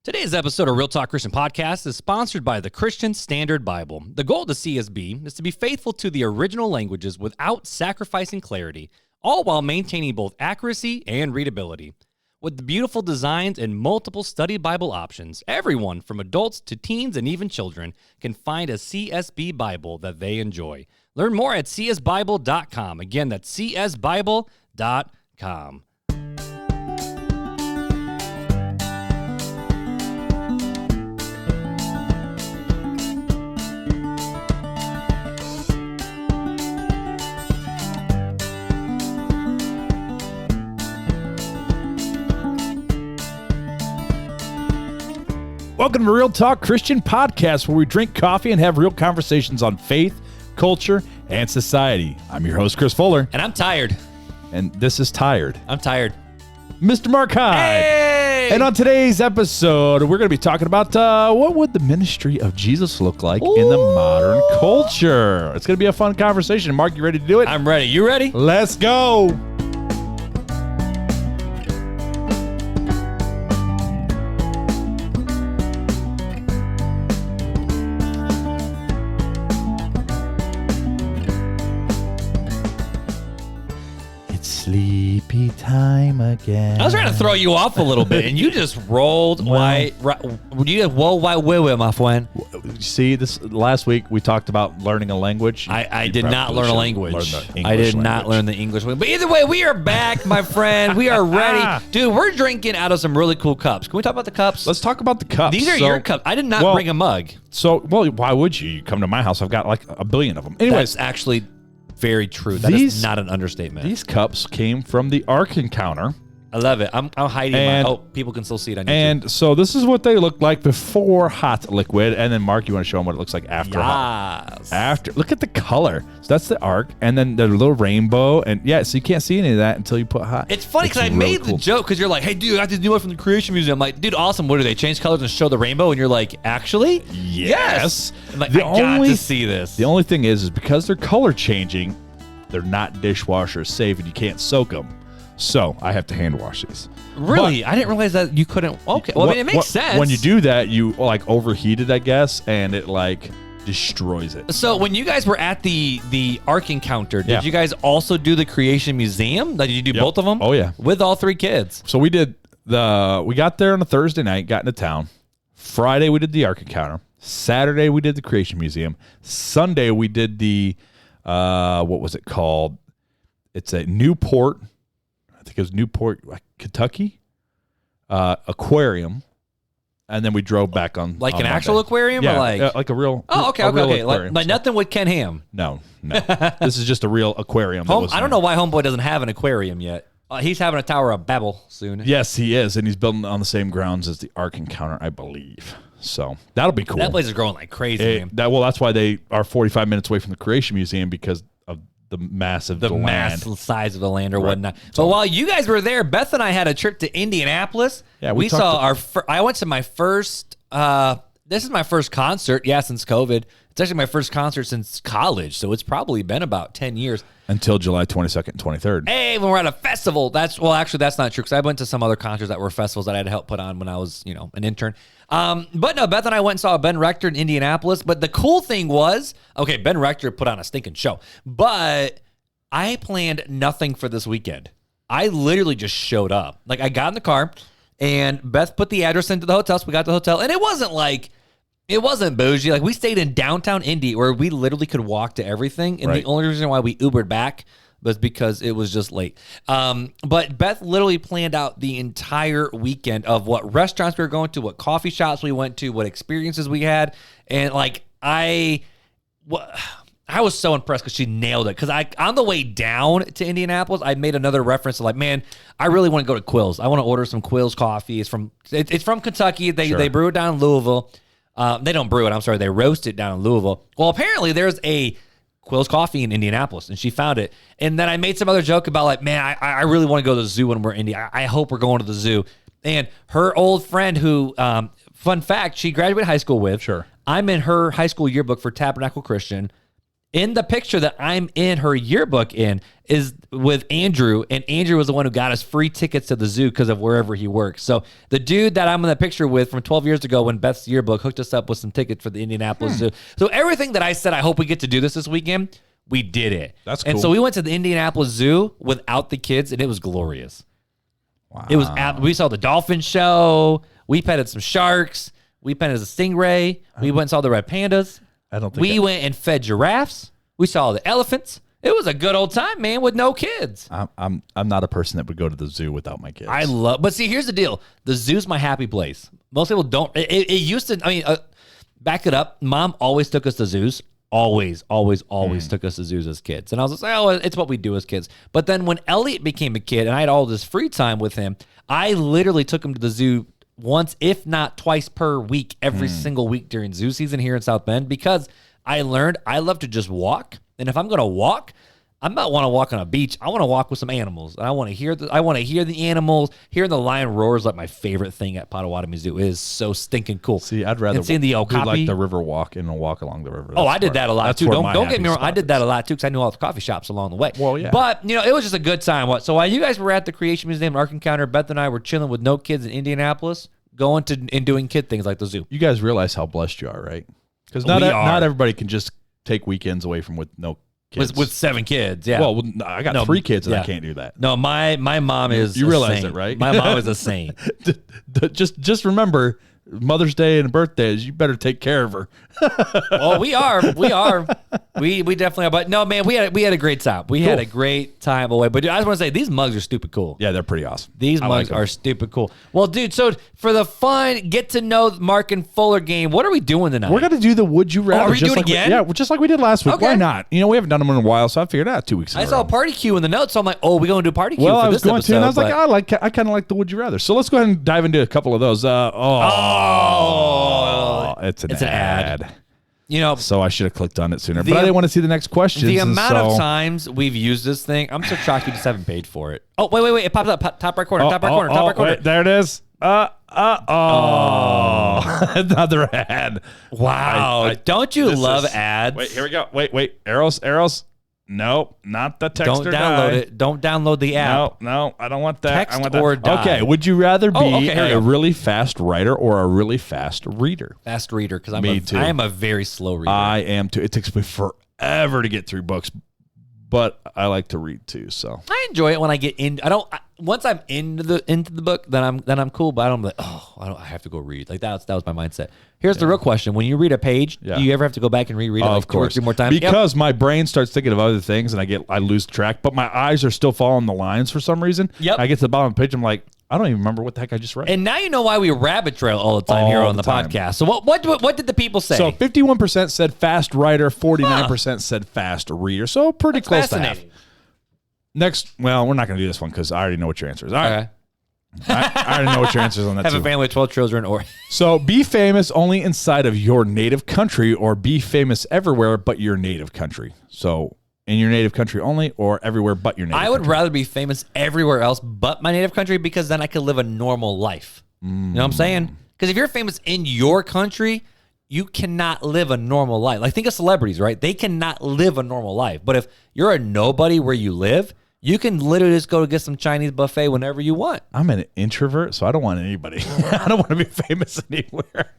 Today's episode of Real Talk Christian Podcast is sponsored by the Christian Standard Bible. The goal of the CSB is to be faithful to the original languages without sacrificing clarity, all while maintaining both accuracy and readability. With the beautiful designs and multiple study Bible options, everyone from adults to teens and even children can find a CSB Bible that they enjoy. Learn more at csbible.com. Again, that's csbible.com. Welcome to Real Talk Christian Podcast, where we drink coffee and have real conversations on faith, culture, and society. I'm your host, Chris Fuller. And I'm tired. And this is Tired. I'm tired. Mr. Mark Hyde. Hey! And on today's episode, we're going to be talking about what would the ministry of Jesus look like in the modern culture. It's going to be a fun conversation. Mark, you ready to do it? I'm ready. You ready? Let's go. Sleepy time again. I was trying to throw you off a little bit, and you just rolled my friend. See, this last week we talked about learning a language. I did not learn a language. I did not learn the English language. But either way, we are back, my friend. We are ready. Dude, we're drinking out of some really cool cups. Can we talk about the cups? Let's talk about the cups. These are your cups. I did not bring a mug. So, why would you? You come to my house. I've got like a billion of them. Anyways, that's actually very true. That is not an understatement. These cups came from the Ark Encounter. I love it. I'm hiding my... Oh, people can still see it on YouTube. And so this is what they look like before hot liquid. And then, Mark, you want to show them what it looks like after hot? After. Look at the color. So that's the Ark. And then the little rainbow. And yeah, so you can't see any of that until you put hot. It's funny because I made the joke because you're like, hey, dude, I got this new one from the Creation Museum. I'm like, dude, awesome. What do they change colors and show the rainbow? And you're like, actually? Yes. I'm like, I got to see this. The only thing is because they're color changing, they're not dishwasher safe and you can't soak them. So I have to hand wash these. Really? But I didn't realize that you couldn't. Okay. Well, I mean, it makes sense. When you do that, you like overheat it, I guess, and it like destroys it. So when you guys were at the Ark Encounter, did you guys also do the Creation Museum? Did you do both of them? Oh, yeah. With all three kids? So we got there on a Thursday night, got into town. Friday, we did the Ark Encounter. Saturday, we did the Creation Museum. Sunday, we did the, what was it called? It's a Newport, I think it was Newport, Kentucky, aquarium. And then we drove back on like on an Monday. Actual aquarium? Yeah, or like a real. Oh, okay. Like nothing with Ken Ham. No. This is just a real aquarium. I don't know why Homeboy doesn't have an aquarium yet. He's having a Tower of Babel soon. Yes, he is, and he's building on the same grounds as the Ark Encounter, I believe. So that'll be cool. That place is growing like crazy. That's why they are 45 minutes away from the Creation Museum because of the massive size of the land or whatnot. So while you guys were there, Beth and I had a trip to Indianapolis. Yeah, we saw I went to my first. This is my first concert. Yeah, since COVID. It's actually my first concert since college, so it's probably been about 10 years. Until July 22nd and 23rd. Hey, when we're at a festival, that's not true because I went to some other concerts that were festivals that I had to help put on when I was, an intern. But no, Beth and I went and saw Ben Rector in Indianapolis. But the cool thing was, okay, Ben Rector put on a stinking show, but I planned nothing for this weekend. I literally just showed up. Like I got in the car and Beth put the address into the hotel. So we got to the hotel and it wasn't bougie. Like we stayed in downtown Indy where we literally could walk to everything. And the only reason why we Ubered back was because it was just late. But Beth literally planned out the entire weekend of what restaurants we were going to, what coffee shops we went to, what experiences we had. And like I was so impressed because she nailed it. Because on the way down to Indianapolis, I made another reference to like, man, I really want to go to Quills. I want to order some Quills coffee. It's from Kentucky. They brew it down in Louisville. They don't brew it. I'm sorry. They roast it down in Louisville. Well, apparently there's a Quills Coffee in Indianapolis, and she found it. And then I made some other joke about like, man, I really want to go to the zoo when we're in Indy. I hope we're going to the zoo. And her old friend who, fun fact, she graduated high school with. Sure. I'm in her high school yearbook for Tabernacle Christian. in the picture that I'm in her yearbook in is with Andrew, and Andrew was the one who got us free tickets to the zoo because of wherever he works. So the dude that I'm in the picture with from 12 years ago when Beth's yearbook hooked us up with some tickets for the Indianapolis Zoo. So everything that I said, I hope we get to do this weekend, we did it. That's cool. And so we went to the Indianapolis Zoo without the kids, and it was glorious. Wow. It was. We saw the dolphin show. We petted some sharks. We petted a stingray. We went and saw the red pandas. I don't think We went and fed giraffes. We saw the elephants. It was a good old time, man, with no kids. I'm not a person that would go to the zoo without my kids. But see, here's the deal. The zoo's my happy place. Most people don't. It used to, back it up. Mom always took us to zoos. Always took us to zoos as kids. And I was just like, oh, it's what we do as kids. But then when Elliot became a kid and I had all this free time with him, I literally took him to the zoo once, if not twice per week, every single week during zoo season here in South Bend, because I learned I love to just walk. And if I'm going to walk, I not want to walk on a beach. I want to walk with some animals. And I want to hear the animals. Hearing the lion roar is like my favorite thing at Potawatomi Zoo. It is so stinking cool. See, I'd rather and seeing the do okapi, like the river walk and walk along the river. I did that a lot too. Don't get me wrong. I did that a a lot too because I knew all the coffee shops along the way. Well, yeah. But it was just a good time. So while you guys were at the Creation Museum and Ark Encounter, Beth and I were chilling with no kids in Indianapolis, going to and doing kid things like the zoo. You guys realize how blessed you are, right? Because not everybody can just take weekends away from with no kids. With 7 kids, yeah. Well, I got 3 kids and I can't do that. No, my mom is. You realize saint. it, right? My mom is a saint. Just remember, Mother's Day and birthdays, you better take care of her. Well, we are. We definitely are. But no, man, we had a great time. We had a great time away. But dude, I just want to say these mugs are stupid cool. Yeah, they're pretty awesome. These mugs are stupid cool. Well, dude, so for the fun, get to know Mark and Fuller game, what are we doing tonight? We're gonna do the Would You Rather. Are we doing it again? Yeah, just like we did last week. Okay. Why not? We haven't done them in a while, so I figured out 2 weeks ago. I saw a party queue in the notes, so I'm like, we're going to do a party queue Well, for I was this going episode. to, and I was like, I kind of like the Would You Rather. So let's go ahead and dive into a couple of those. It's an ad. So I should have clicked on it sooner, but I didn't want to see the next questions. The amount of times we've used this thing, I'm so shocked you just haven't paid for it. Oh, wait. It popped up. Top right corner. Top right corner. Wait, there it is. Another ad. Wow. Don't you love ads? Wait, here we go. Wait. Arrows. No, not the text. Don't download it. Don't download the app. No, I don't want that. Text I want that. or die. Okay, would you rather be a really fast writer or a really fast reader? Fast reader, because too. I am a very slow reader. I am too. It takes me forever to get through books, but I like to read too. So I enjoy it when I get in. Once I'm into the book, then I'm cool. But I'm like, I have to go read. Like that was my mindset. Here's the real question: when you read a page, do you ever have to go back and reread it? Of course, 2 or 3 more times. Because my brain starts thinking of other things, and I lose track. But my eyes are still following the lines for some reason. Yep. I get to the bottom of the page, I'm like, I don't even remember what the heck I just read. And now you know why we rabbit trail all the time here on the podcast. So what did the people say? So 51% said fast writer, 49% said fast reader. So pretty close to half. Next, well, we're not going to do this one because I already know what your answer is. All right. Okay. I already know what your answer is on that. Have a family of 12 children, or so be famous only inside of your native country, or be famous everywhere but your native country. So in your native country only, or everywhere but your native country. I would rather be famous everywhere else but my native country, because then I could live a normal life. You know what I'm saying? Because if you're famous in your country, you cannot live a normal life. Like, think of celebrities, right? They cannot live a normal life. But if you're a nobody where you live, you can literally just go to get some Chinese buffet whenever you want. I'm an introvert, so I don't want anybody. I don't want to be famous anywhere.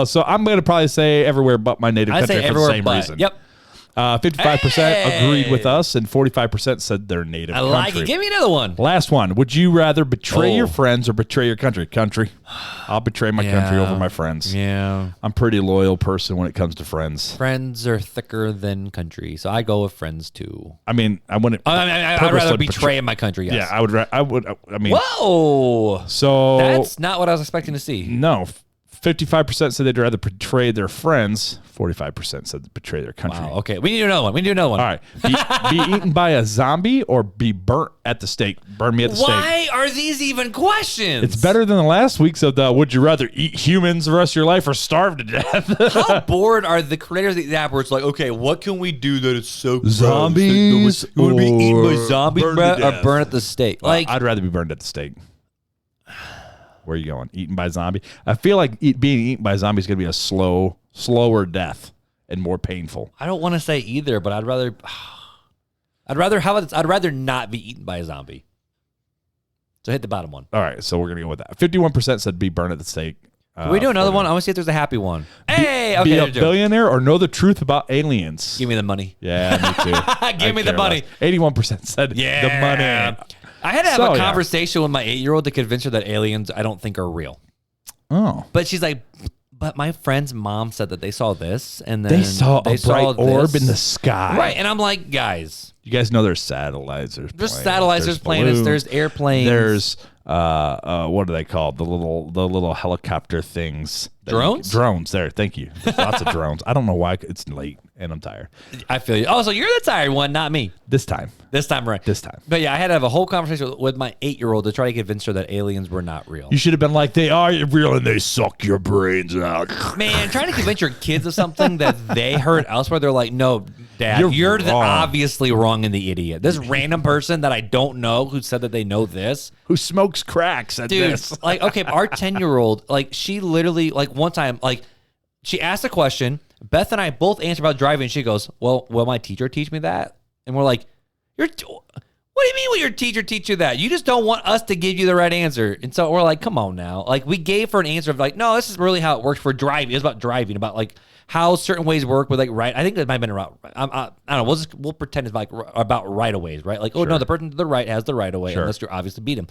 So I'm going to probably say everywhere but my native country for the same reason. Yep. 55% agreed with us, and 45% said their native country. I like it. Give me another one. Last one. Would you rather betray your friends or betray your country? Country. I'll betray my country over my friends. Yeah. I'm a pretty loyal person when it comes to friends. Friends are thicker than country, so I go with friends too. I mean, I wouldn't. I'd rather betray my country. Yes. Yeah, I would. I mean. Whoa. So that's not what I was expecting to see. No. 55% said they'd rather betray their friends. 45% said betray their country. Wow, okay. We need another one. All right. Be eaten by a zombie or be burnt at the stake. Burn me at the stake. Why are these even questions? It's better than the last week's of the would you rather eat humans the rest of your life or starve to death? How bored are the creators of the app where it's like, okay, what can we do that is so gross? Zombies? You want to be eaten by zombies, burn bro, to or death? burn at the stake? Like, I'd rather be burned at the stake. Where are you going? Eaten by zombie? I feel like being eaten by a zombie is going to be a slower death. and more painful? I don't want to say either, but I'd rather I'd rather not be eaten by a zombie. So hit the bottom one. All right, so we're gonna go with that. 51% said be burned at the stake. Can we do another one? I want to see if there's a happy one. Hey, okay. Be a billionaire or know the truth about aliens. Give me the money. Yeah, me too. Give me the money. 81% said the money. I had to have a conversation with my 8-year-old to convince her that aliens I don't think are real. Oh. But she's like, but my friend's mom said that they saw this, and then they saw a bright orb in the sky. Right, and I'm like, guys. You guys know there's satellites. There's satellites, there's planets, there's airplanes. There's what are they called? The little helicopter things. Drones? Drones. There. Thank you. There's lots of drones. I don't know why it's late and I'm tired. I feel you. Oh, so you're the tired one, not me. This time. Right. This time. But yeah, I had to have a whole conversation with my 8-year-old to try to convince her that aliens were not real. You should have been like, they are real and they suck your brains out. Man, trying to convince your kids of something that they heard elsewhere, they're like, no, Dad, you're obviously wrong and the idiot. This random person that I don't know who said that they know this. Who smokes crack said Dude, this. like, okay, our 10-year-old, like, she literally, like, one time, like, she asked a question. Beth and I both answered about driving. She goes, well, will my teacher teach me that? And we're like, what do you mean will your teacher teach you that? You just don't want us to give you the right answer. And so we're like, come on now. Like, we gave her an answer of like, no, this is really how it works for driving. It's about driving, about like how certain ways work with like right. I think that might have been about, I don't know. We'll pretend it's like about right of ways, right? Like, oh, no, the person to the right has the right of way unless you obviously beat him.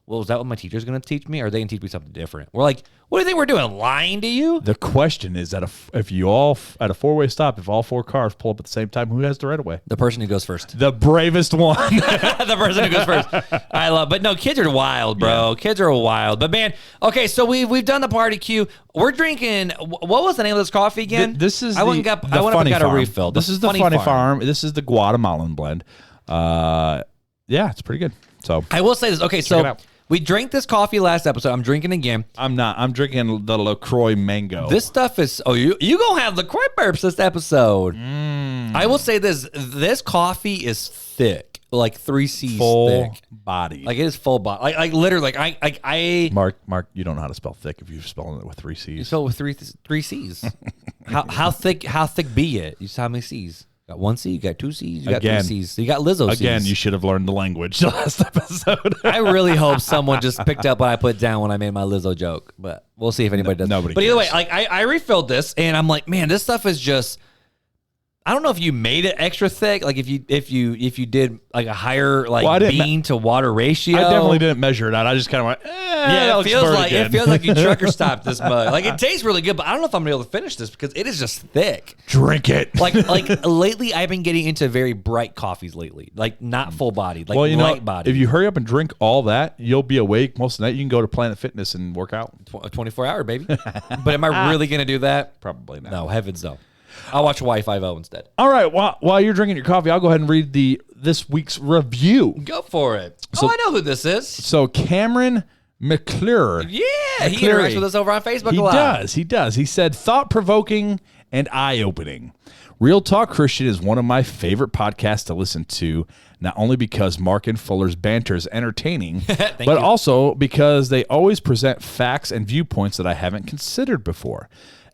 Well, is that what my teacher's going to teach me? Or are they going to teach me something different? We're like, what do you think we're doing? Lying to you? The question is that if you all, at a 4-way stop, if all 4 cars pull up at the same time, who has the right of way? The person who goes first. The bravest one. The person who goes first. But no, kids are wild, bro. Yeah. Kids are wild. But man, okay, so we've done the party queue. We're drinking, what was the name of this coffee again? This is I went and got a refill. This is the Funny Farm. This is the Guatemalan blend. Yeah, it's pretty good. So I will say this. Okay, so we drank this coffee last episode. I'm drinking again. I'm not. I'm drinking the LaCroix Mango. This stuff is... Oh, you gonna have LaCroix burps this episode. I will say this. This coffee is thick. Like 3 C's full thick. Body. Like it is full body. Like literally, like I... Mark, you don't know how to spell thick if you're spelling it with 3 C's. You spell it with three C's. How thick be it? You saw how many C's? Got 1 C, you got 2 C's, you got 3 C's. So you got Lizzo C's. Again, you should have learned the language last episode. I really hope someone just picked up what I put down when I made my Lizzo joke, but we'll see if anybody does. Nobody But cares. either way, like I refilled this, and I'm like, man, this stuff is just... I don't know if you made it extra thick, like if you did like a higher bean to water ratio. I definitely didn't measure it out. I just kind of went, yeah, it feels like you trucker stopped this mug. Like it tastes really good, but I don't know if I'm gonna be able to finish this because it is just thick. Drink it. Like lately, I've been getting into very bright coffees lately, like not full bodied, like light bodied. If you hurry up and drink all that, you'll be awake most of the night. You can go to Planet Fitness and work out. 24-hour, baby. But am I really gonna do that? Probably not. No, heavens no. I'll watch Hawaii Five-0 instead. All right. While you're drinking your coffee, I'll go ahead and read this week's review. Go for it. I know who this is. So Cameron McClure. Yeah, he interacts with us over on Facebook a lot. He does. He said, thought-provoking and eye-opening. Real Talk Christian is one of my favorite podcasts to listen to, not only because Mark and Fuller's banter is entertaining, but also because they always present facts and viewpoints that I haven't considered before.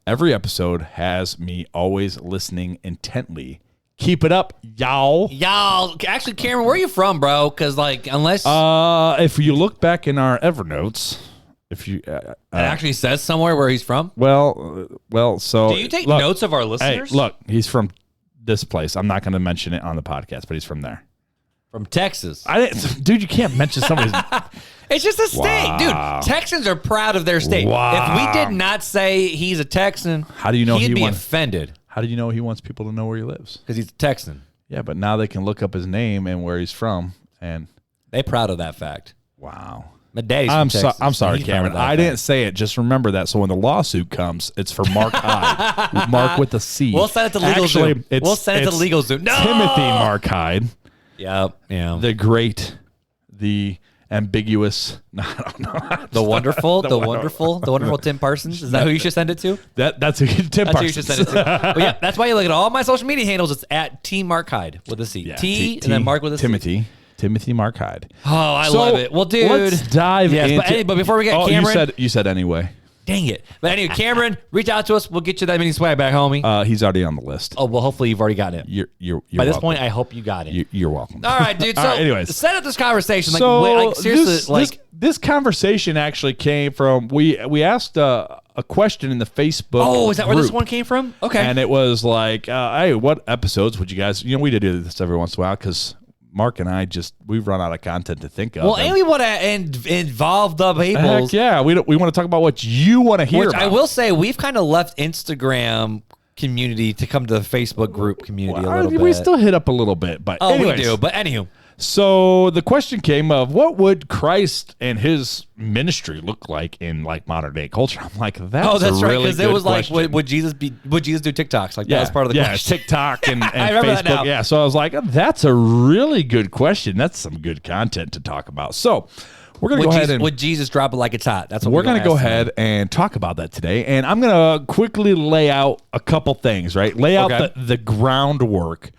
Every episode has me always listening intently. Keep it up, y'all. Y'all. Actually, Cameron, where are you from, bro? Because, like, unless... if you look back in our Evernotes, if you... it actually says somewhere where he's from? Well, so... Do you take notes of our listeners? Hey, look, he's from this place. I'm not going to mention it on the podcast, but he's from there. From Texas. Dude, you can't mention somebody's... It's just a state. Dude, Texans are proud of their state. Wow. If we did not say he's a Texan, how do you know he'd be offended. How do you know he wants people to know where he lives? Because he's a Texan. Yeah, but now they can look up his name and where he's from, and they're proud of that fact. Wow. My daddy's I'm from Texas. I'm sorry, Cameron. I didn't say it. Just remember that. So when the lawsuit comes, it's for Mark Hyde. Mark with a C. We'll send it to LegalZoom. We'll send it to LegalZoom. No! Timothy Mark Hyde. Yep. Yeah. The great, the ambiguous, I don't know. The wonderful Tim Parsons. Is that who you should send it to? That's who Tim Parsons. That's who you should send it to. Well, yeah, that's why you look at all my social media handles. It's at T Mark Hyde with a C. Yeah, T and then Mark with a C. Timothy Mark Hyde. Oh, I love it. Well, dude, let's dive into. But before we get Cameron, you said anyway. Dang it. But anyway, Cameron, reach out to us. We'll get you that mini swag back, homie. He's already on the list. Oh, well, hopefully you've already gotten it. You're By this welcome. point, I hope you got it. You're welcome. All right, dude. So All right, anyways. set up this conversation. Like, So like seriously, this conversation actually came from we asked a question in the Facebook. oh, is that where this group. one came from? Okay. And it was like, hey, what episodes would you guys? We did do this every once in a while because Mark and I we've run out of content to think of. well, and we want to involve the people. Heck yeah, we want to talk about what you want to hear. Which I about. will say, we've kind of left Instagram community to come to the Facebook group community a little bit. We still hit up a little bit, but anyways. we do. But anywho, So the question came of what would Christ and his ministry look like in like modern day culture? I'm like, that's that's a right. really Because it good was like, question. would Jesus do TikToks? Like that was part of the question. TikTok and I remember Facebook. that now. Yeah, so I was like, that's a really good question. That's some good content to talk about. So we're gonna go ahead and would Jesus drop it like it's hot? That's what we're going to go ask ahead and talk about that today. And I'm going to quickly lay out a couple things, right? Lay out Okay. the groundwork.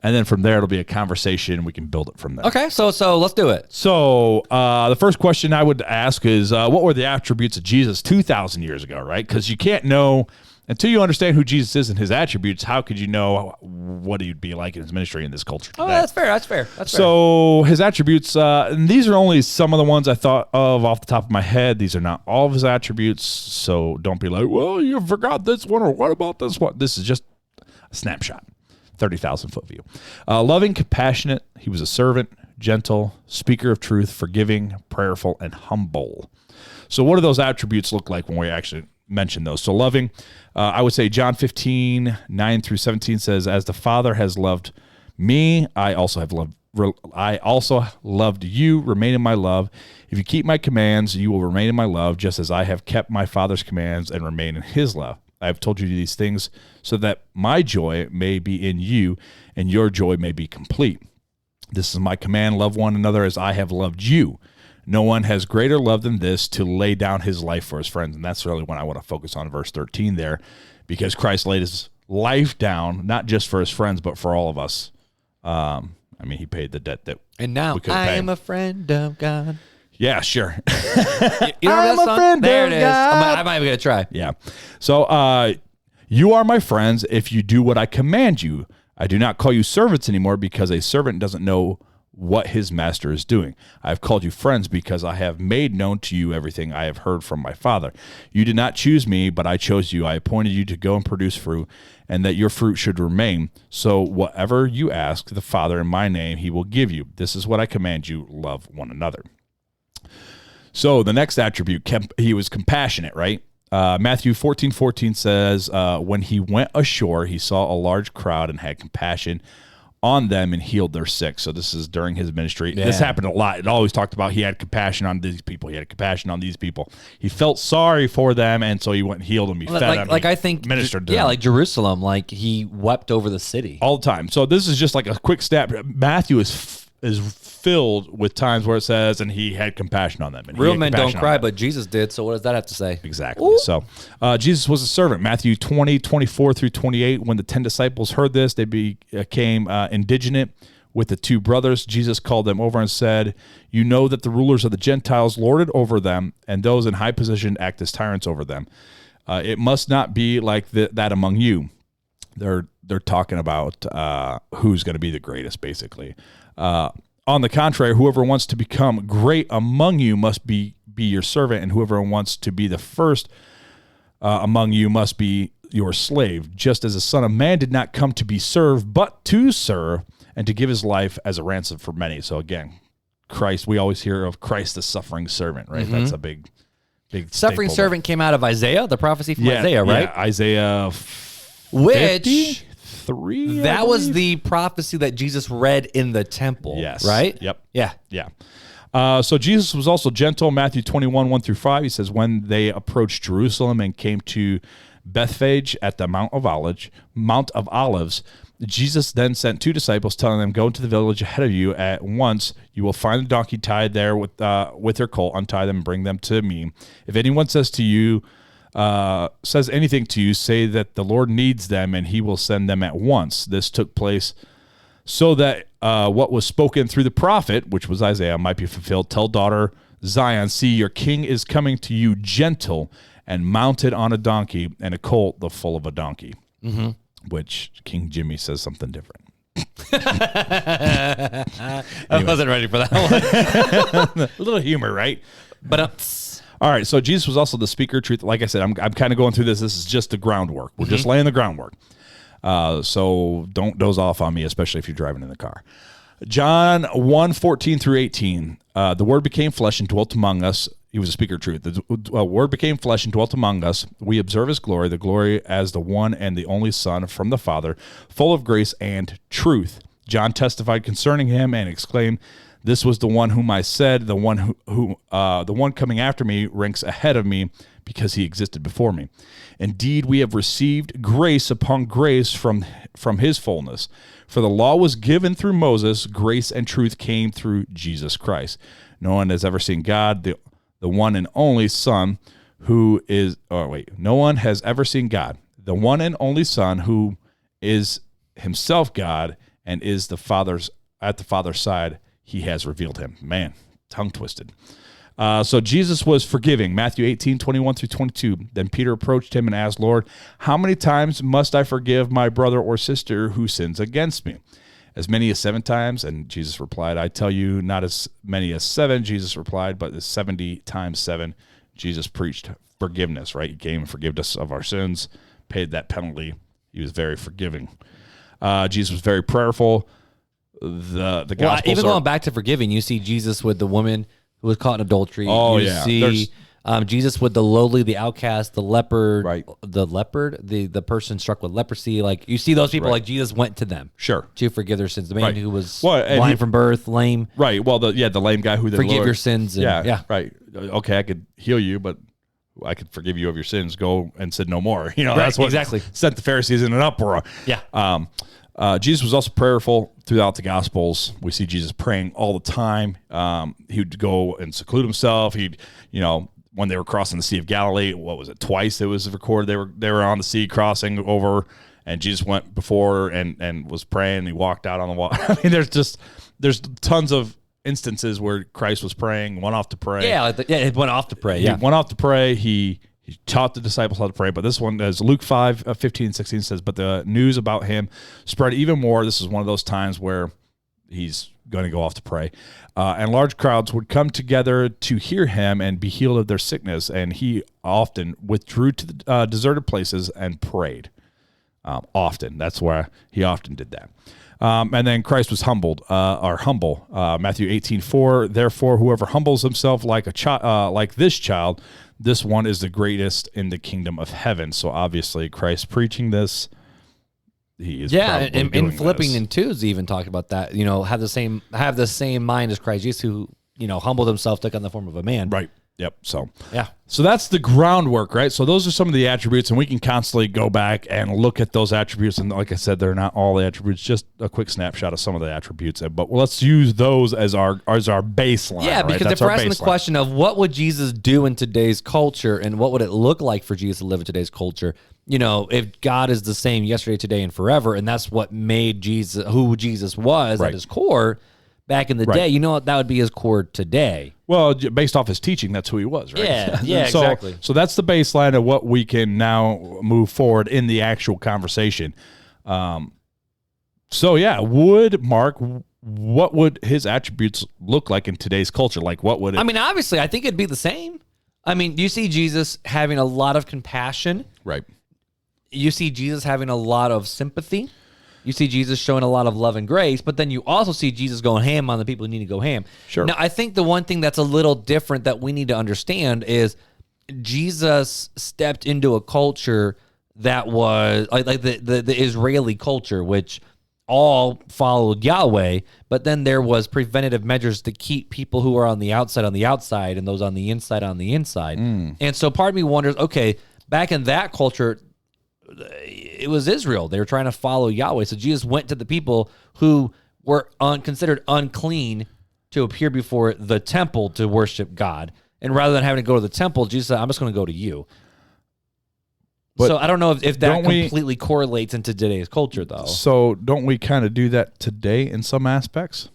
And then from there, it'll be a conversation. We can build it from there. Okay, so let's do it. So the first question I would ask is, what were the attributes of Jesus 2,000 years ago, right? Because you can't know until you understand who Jesus is and his attributes. How could you know what he'd be like in his ministry in this culture today? Oh, that's fair. That's fair. So his attributes, and these are only some of the ones I thought of off the top of my head. These are not all of his attributes. So don't be like, well, you forgot this one, or what about this one? This is just a snapshot. 30,000 foot view. Loving, compassionate. He was a servant, gentle, speaker of truth, forgiving, prayerful, and humble. So what do those attributes look like when we actually mention those? So loving, I would say John 15, 9 through 17 says, as the Father has loved me, I also loved you. Remain in my love. If you keep my commands, you will remain in my love, just as I have kept my Father's commands and remain in his love. I have told you these things so that my joy may be in you and your joy may be complete. This is my command, love one another as I have loved you. No one has greater love than this, to lay down his life for his friends. And that's really when I want to focus on verse 13 there, because Christ laid his life down, not just for his friends, but for all of us. He paid the debt that And now we couldn't I pay. am a friend of God. Yeah, sure. You know I'm that a song? friend There of it is. God. I might be going to try. Yeah. So you are my friends if you do what I command you. I do not call you servants anymore, because a servant doesn't know what his master is doing. I have called you friends because I have made known to you everything I have heard from my Father. You did not choose me, but I chose you. I appointed you to go and produce fruit, and that your fruit should remain. So whatever you ask the Father in my name, he will give you. This is what I command you, love one another. So the next attribute, he was compassionate, right? Matthew 14:14 says, when he went ashore, he saw a large crowd and had compassion on them and healed their sick. So this is during his ministry. Yeah. This happened a lot. It always talked about he had compassion on these people. He had compassion on these people. He felt sorry for them, and so he went and healed them. He fed them. Like He I think, ministered to yeah, them. like Jerusalem, like he wept over the city. All the time. So this is just like a quick stat. Matthew is filled with times where it says, and he had compassion on them. And he Real had men don't compassion on cry, them. but Jesus did. So what does that have to say? Exactly. Ooh. So Jesus was a servant. Matthew 20:24 through 28. When the 10 disciples heard this, they became indignant with the two brothers. Jesus called them over and said, you know that the rulers of the Gentiles lord it over them, and those in high position act as tyrants over them. It must not be like that among you. They're talking about who's going to be the greatest, basically. On the contrary, whoever wants to become great among you must be your servant, and whoever wants to be the first among you must be your slave, just as the Son of Man did not come to be served, but to serve, and to give his life as a ransom for many. So again, Christ, we always hear of Christ the suffering servant, right? That's a big Suffering staple servant came out of Isaiah, the prophecy from there. Isaiah, right? Yeah, Isaiah Which 53. that was the prophecy that Jesus read in the temple. Yes. Right? Yep. Yeah. Yeah. So Jesus was also gentle. Matthew 21, 1 through 5, he says, when they approached Jerusalem and came to Bethphage at the Mount of Olives, Jesus then sent two disciples, telling them, go into the village ahead of you at once. You will find a donkey tied there with their colt. Untie them and bring them to me. If anyone says anything to you, say that the Lord needs them, and he will send them at once. This took place so that what was spoken through the prophet, which was Isaiah, might be fulfilled. Tell daughter Zion, see, your king is coming to you gentle and mounted on a donkey and a colt, the foal of a donkey. Mm-hmm. Which King Jimmy says something different. I wasn't ready for that one. A little humor, right? But all right, so Jesus was also the speaker of truth. Like I said, I'm kind of going through this. This is just the groundwork. We're just laying the groundwork. So don't doze off on me, especially if you're driving in the car. John 1:14 through 18. The Word became flesh and dwelt among us. He was a speaker of truth. The Word became flesh and dwelt among us. We observe his glory, the glory as the one and the only Son from the Father, full of grace and truth. John testified concerning him and exclaimed, "This was the one whom I said, the one the one coming after me ranks ahead of me, because he existed before me. Indeed, we have received grace upon grace from his fullness. For the law was given through Moses, grace and truth came through Jesus Christ. No one has ever seen God, the one and only Son, no one has ever seen God, the one and only Son, who is himself God and is at the Father's side. He has revealed him." Man, tongue twisted. So Jesus was forgiving. Matthew 18:21 through 22. Then Peter approached him and asked, "Lord, how many times must I forgive my brother or sister who sins against me? As many as 7 times?" And Jesus replied, "I tell you, not as many as 7." Jesus replied, "but as 70 times 7. Jesus preached forgiveness, right? He came and forgave us of our sins, paid that penalty. He was very forgiving. Jesus was very prayerful. The Gospels even going back to forgiving, you see Jesus with the woman who was caught in adultery. Oh, you yeah. see Jesus with the lowly, the outcast, the leopard, Right. the person struck with leprosy. Like, you see those people, like Jesus went to them. Sure. To forgive their sins. The man Right. who was and blind from birth, lame. Right. Well, the lame guy who Forgive your sins. And, yeah. Right. Okay, I could heal you, but I could forgive you of your sins. Go and sin no more. That's what exactly sent the Pharisees in an uproar. Yeah. Jesus was also prayerful throughout the Gospels. We see Jesus praying all the time. He would go and seclude himself. He'd, when they were crossing the Sea of Galilee, what was it? Twice it was recorded. They were on the sea crossing over, and Jesus went before and was praying. And he walked out on the water. I mean, there's tons of instances where Christ was praying, went off to pray. Yeah, it went off to pray. Yeah. He went off to pray. He taught the disciples how to pray. But this one, as Luke 5:15 and 16 says, but the news about him spread even more. This is one of those times where he's going to go off to pray. And large crowds would come together to hear him and be healed of their sickness. And he often withdrew to the deserted places and prayed. Often. That's where he often did that. And then Christ was humble. Matthew 18:4. Therefore, whoever humbles himself like this child, this one is the greatest in the kingdom of heaven. So obviously, Christ preaching this, he is. Yeah, probably in doing Philippians this. 2 is even talking about that. Have the same mind as Christ Jesus, who humbled himself, took on the form of a man. Right. Yep. So yeah. So that's the groundwork, right? So those are some of the attributes, and we can constantly go back and look at those attributes. And like I said, they're not all the attributes, just a quick snapshot of some of the attributes. But let's use those as our baseline. Yeah, right? because That's if we're our asking the baseline. question of what would Jesus do in today's culture, and what would it look like for Jesus to live in today's culture, if God is the same yesterday, today, and forever, and that's what made Jesus who Jesus was Right. at his core back in the day, that would be his core today. Well, based off his teaching, that's who he was, right? Yeah, so, exactly. So that's the baseline of what we can now move forward in the actual conversation. What would his attributes look like in today's culture? Like, what would it? I mean, obviously, I think it'd be the same. I mean, you see Jesus having a lot of compassion. Right. You see Jesus having a lot of sympathy. You see Jesus showing a lot of love and grace, but then you also see Jesus going ham on the people who need to go ham. Sure. Now, I think the one thing that's a little different that we need to understand is Jesus stepped into a culture that was like the Israeli culture, which all followed Yahweh, but then there was preventative measures to keep people who are on the outside, and those on the inside. And so part of me wonders, okay, back in that culture, it was Israel. They were trying to follow Yahweh. So Jesus went to the people who were considered unclean to appear before the temple to worship God. And rather than having to go to the temple, Jesus said, I'm just going to go to you. But so I don't know if that completely correlates into today's culture, though. So don't we kind of do that today in some aspects?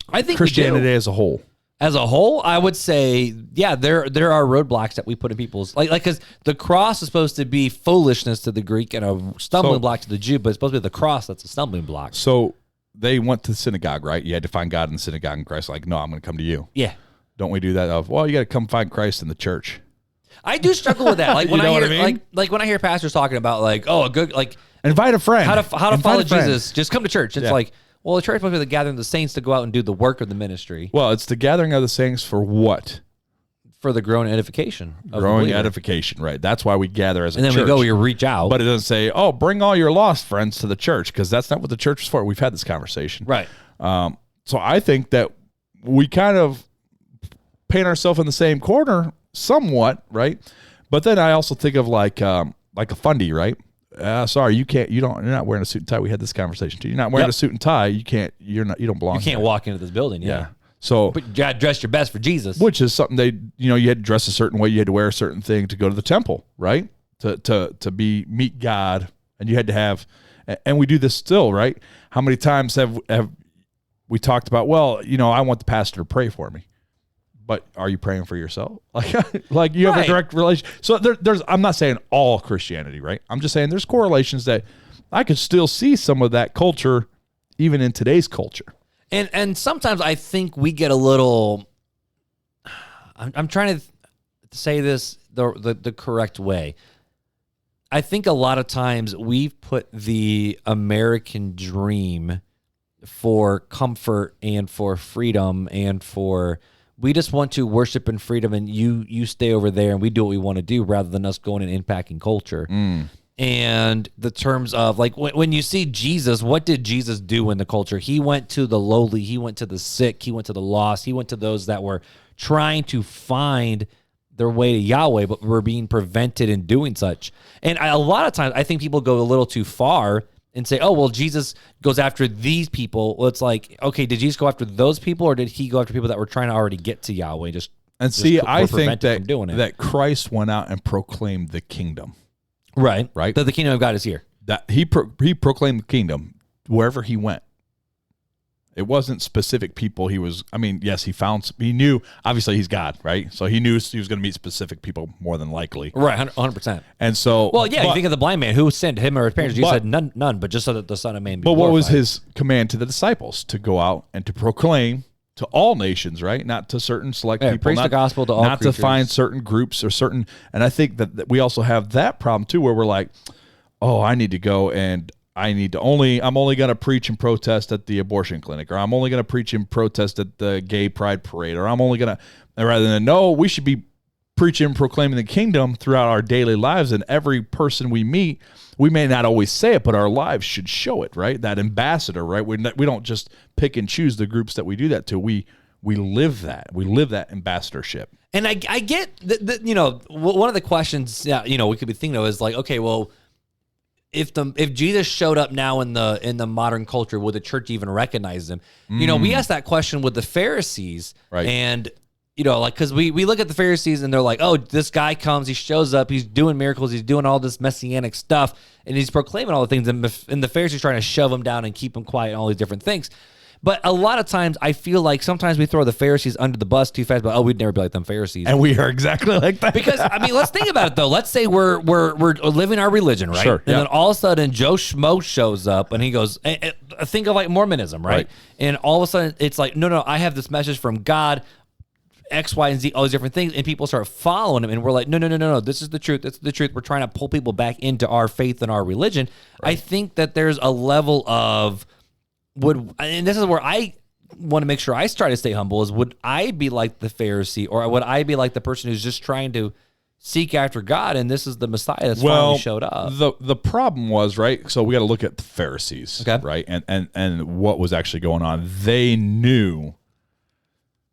I think Christianity as a whole. As a whole, I would say, yeah, there are roadblocks that we put in people's like because the cross is supposed to be foolishness to the Greek and a stumbling block to the Jew, but it's supposed to be the cross that's a stumbling block. So they went to the synagogue, right? You had to find God in the synagogue, and Christ like, no, I'm going to come to you. Yeah. Don't we do that? Well, you got to come find Christ in the church. I do struggle with that. Like when You know I hear what I mean? like when I hear pastors talking about like, oh, a good like Invite a friend. how to Invite follow a friend. Jesus, just come to church. It's Yeah. like, well, the church is supposed to be the gathering of the saints to go out and do the work of the ministry Well, it's the gathering of the saints for what? for the growing edification. Of the Growing believer. edification, right? That's why we gather as a And then church. we go, we reach out. But it doesn't say, oh, bring all your lost friends to the church, because that's not what the church is for. We've had this conversation. Right. So I think that we kind of paint ourselves in the same corner somewhat, right? But then I also think of like a fundy, right? Sorry, you're not wearing a suit and tie. We had this conversation too. You're not wearing a suit and tie. You don't belong. You can't here. walk into this building. Yeah. So, But you got to dress your best for Jesus. which is something you had to dress a certain way. You had to wear a certain thing to go to the temple, right? To meet God, and you had to have, and we do this still, right? How many times have we talked about? Well, I want the pastor to pray for me, but are you praying for yourself? Like you have Right. a direct relation. So there's. I'm not saying all Christianity, right? I'm just saying there's correlations that I could still see some of that culture, even in today's culture. And sometimes I think we get a little. I'm trying to say this the correct way. I think a lot of times we've put the American dream for comfort and for freedom and for we just want to worship in freedom and you stay over there and we do what we want to do rather than us going and impacting culture. And the terms of like when you see Jesus, what did Jesus do in the culture? He went to the lowly, he went to the sick, he went to the lost, he went to those that were trying to find their way to Yahweh, but were being prevented in doing such. And a lot of times I think people go a little too far and say, oh, well, Jesus goes after these people. Well, it's like, okay, did Jesus go after those people or did he go after people that were trying to already get to Yahweh? And see, I were think prevented from doing it. that Christ went out and proclaimed the kingdom. Right. Right. That the kingdom of God is here. That he proclaimed the kingdom wherever he went. It wasn't specific people. Yes, he knew, obviously he's God, right? So he knew he was going to meet specific people more than likely. Right, 100%. And so, Well, yeah, you think of the blind man who sinned, him or his parents. Jesus but- said none, but just so that the Son of Man be But what was glorified. his command to the disciples? To go out and to proclaim to all nations, right? Not to certain select Yeah, people. preach the not, gospel to all Not creatures. to find certain groups or certain. And I think that we also have that problem too, where we're like, oh, I need to go and I'm only going to preach and protest at the abortion clinic, or I'm only going to preach and protest at the gay pride parade, or I'm only going to, rather than, no, we should be preaching and proclaiming the kingdom throughout our daily lives. And every person we meet, we may not always say it, but our lives should show it, right? That ambassador, right? We don't just pick and choose the groups that we do that to. We live that. We live that ambassadorship. And I get that, one of the questions, we could be thinking of is like, okay, well, if Jesus showed up now in the modern culture, would the church even recognize him? We asked that question with the Pharisees, Right. And because we look at the Pharisees and they're like, oh, this guy comes, he shows up, he's doing miracles, he's doing all this messianic stuff, and he's proclaiming all the things, and the Pharisees trying to shove him down and keep him quiet and all these different things. But a lot of times, I feel like sometimes we throw the Pharisees under the bus too fast. But we'd never be like them Pharisees. And we are exactly like that. Because let's think about it though. Let's say we're living our religion, right? Sure, And yeah. then all of a sudden, Joe Schmo shows up and he goes, think of like Mormonism, right? And all of a sudden, it's like, no, I have this message from God, X, Y, and Z, all these different things, and people start following him, and we're like, no, this is the truth. This is the truth. We're trying to pull people back into our faith and our religion. Right. I think that there's a level of and this is where I want to make sure I try to stay humble, is would I be like the Pharisee, or would I be like the person who's just trying to seek after God, and this is the Messiah that's finally showed up? The problem was, right, so we got to look at the Pharisees, Okay. right, and what was actually going on. They knew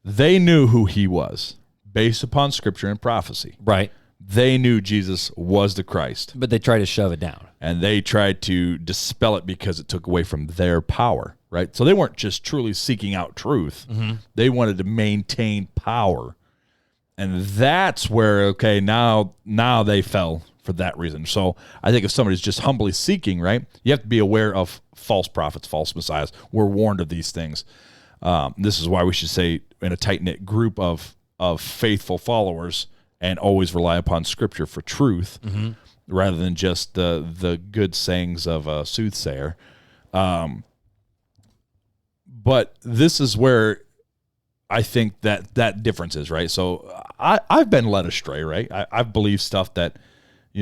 who he was based upon scripture and prophecy. Right. They knew Jesus was the Christ, But they try to shove it down. and they tried to dispel it because it took away from their power, right? So they weren't just truly seeking out truth. They wanted to maintain power. And that's where, okay, now they fell for that reason. So I think if somebody's just humbly seeking, right, you have to be aware of false prophets, false messiahs. We're warned of these things. This is why we should say in a tight-knit group of faithful followers and always rely upon Scripture for truth rather than just the good sayings of a soothsayer. But this is where I think that difference is, right? So I've been led astray, right? I've believed stuff that,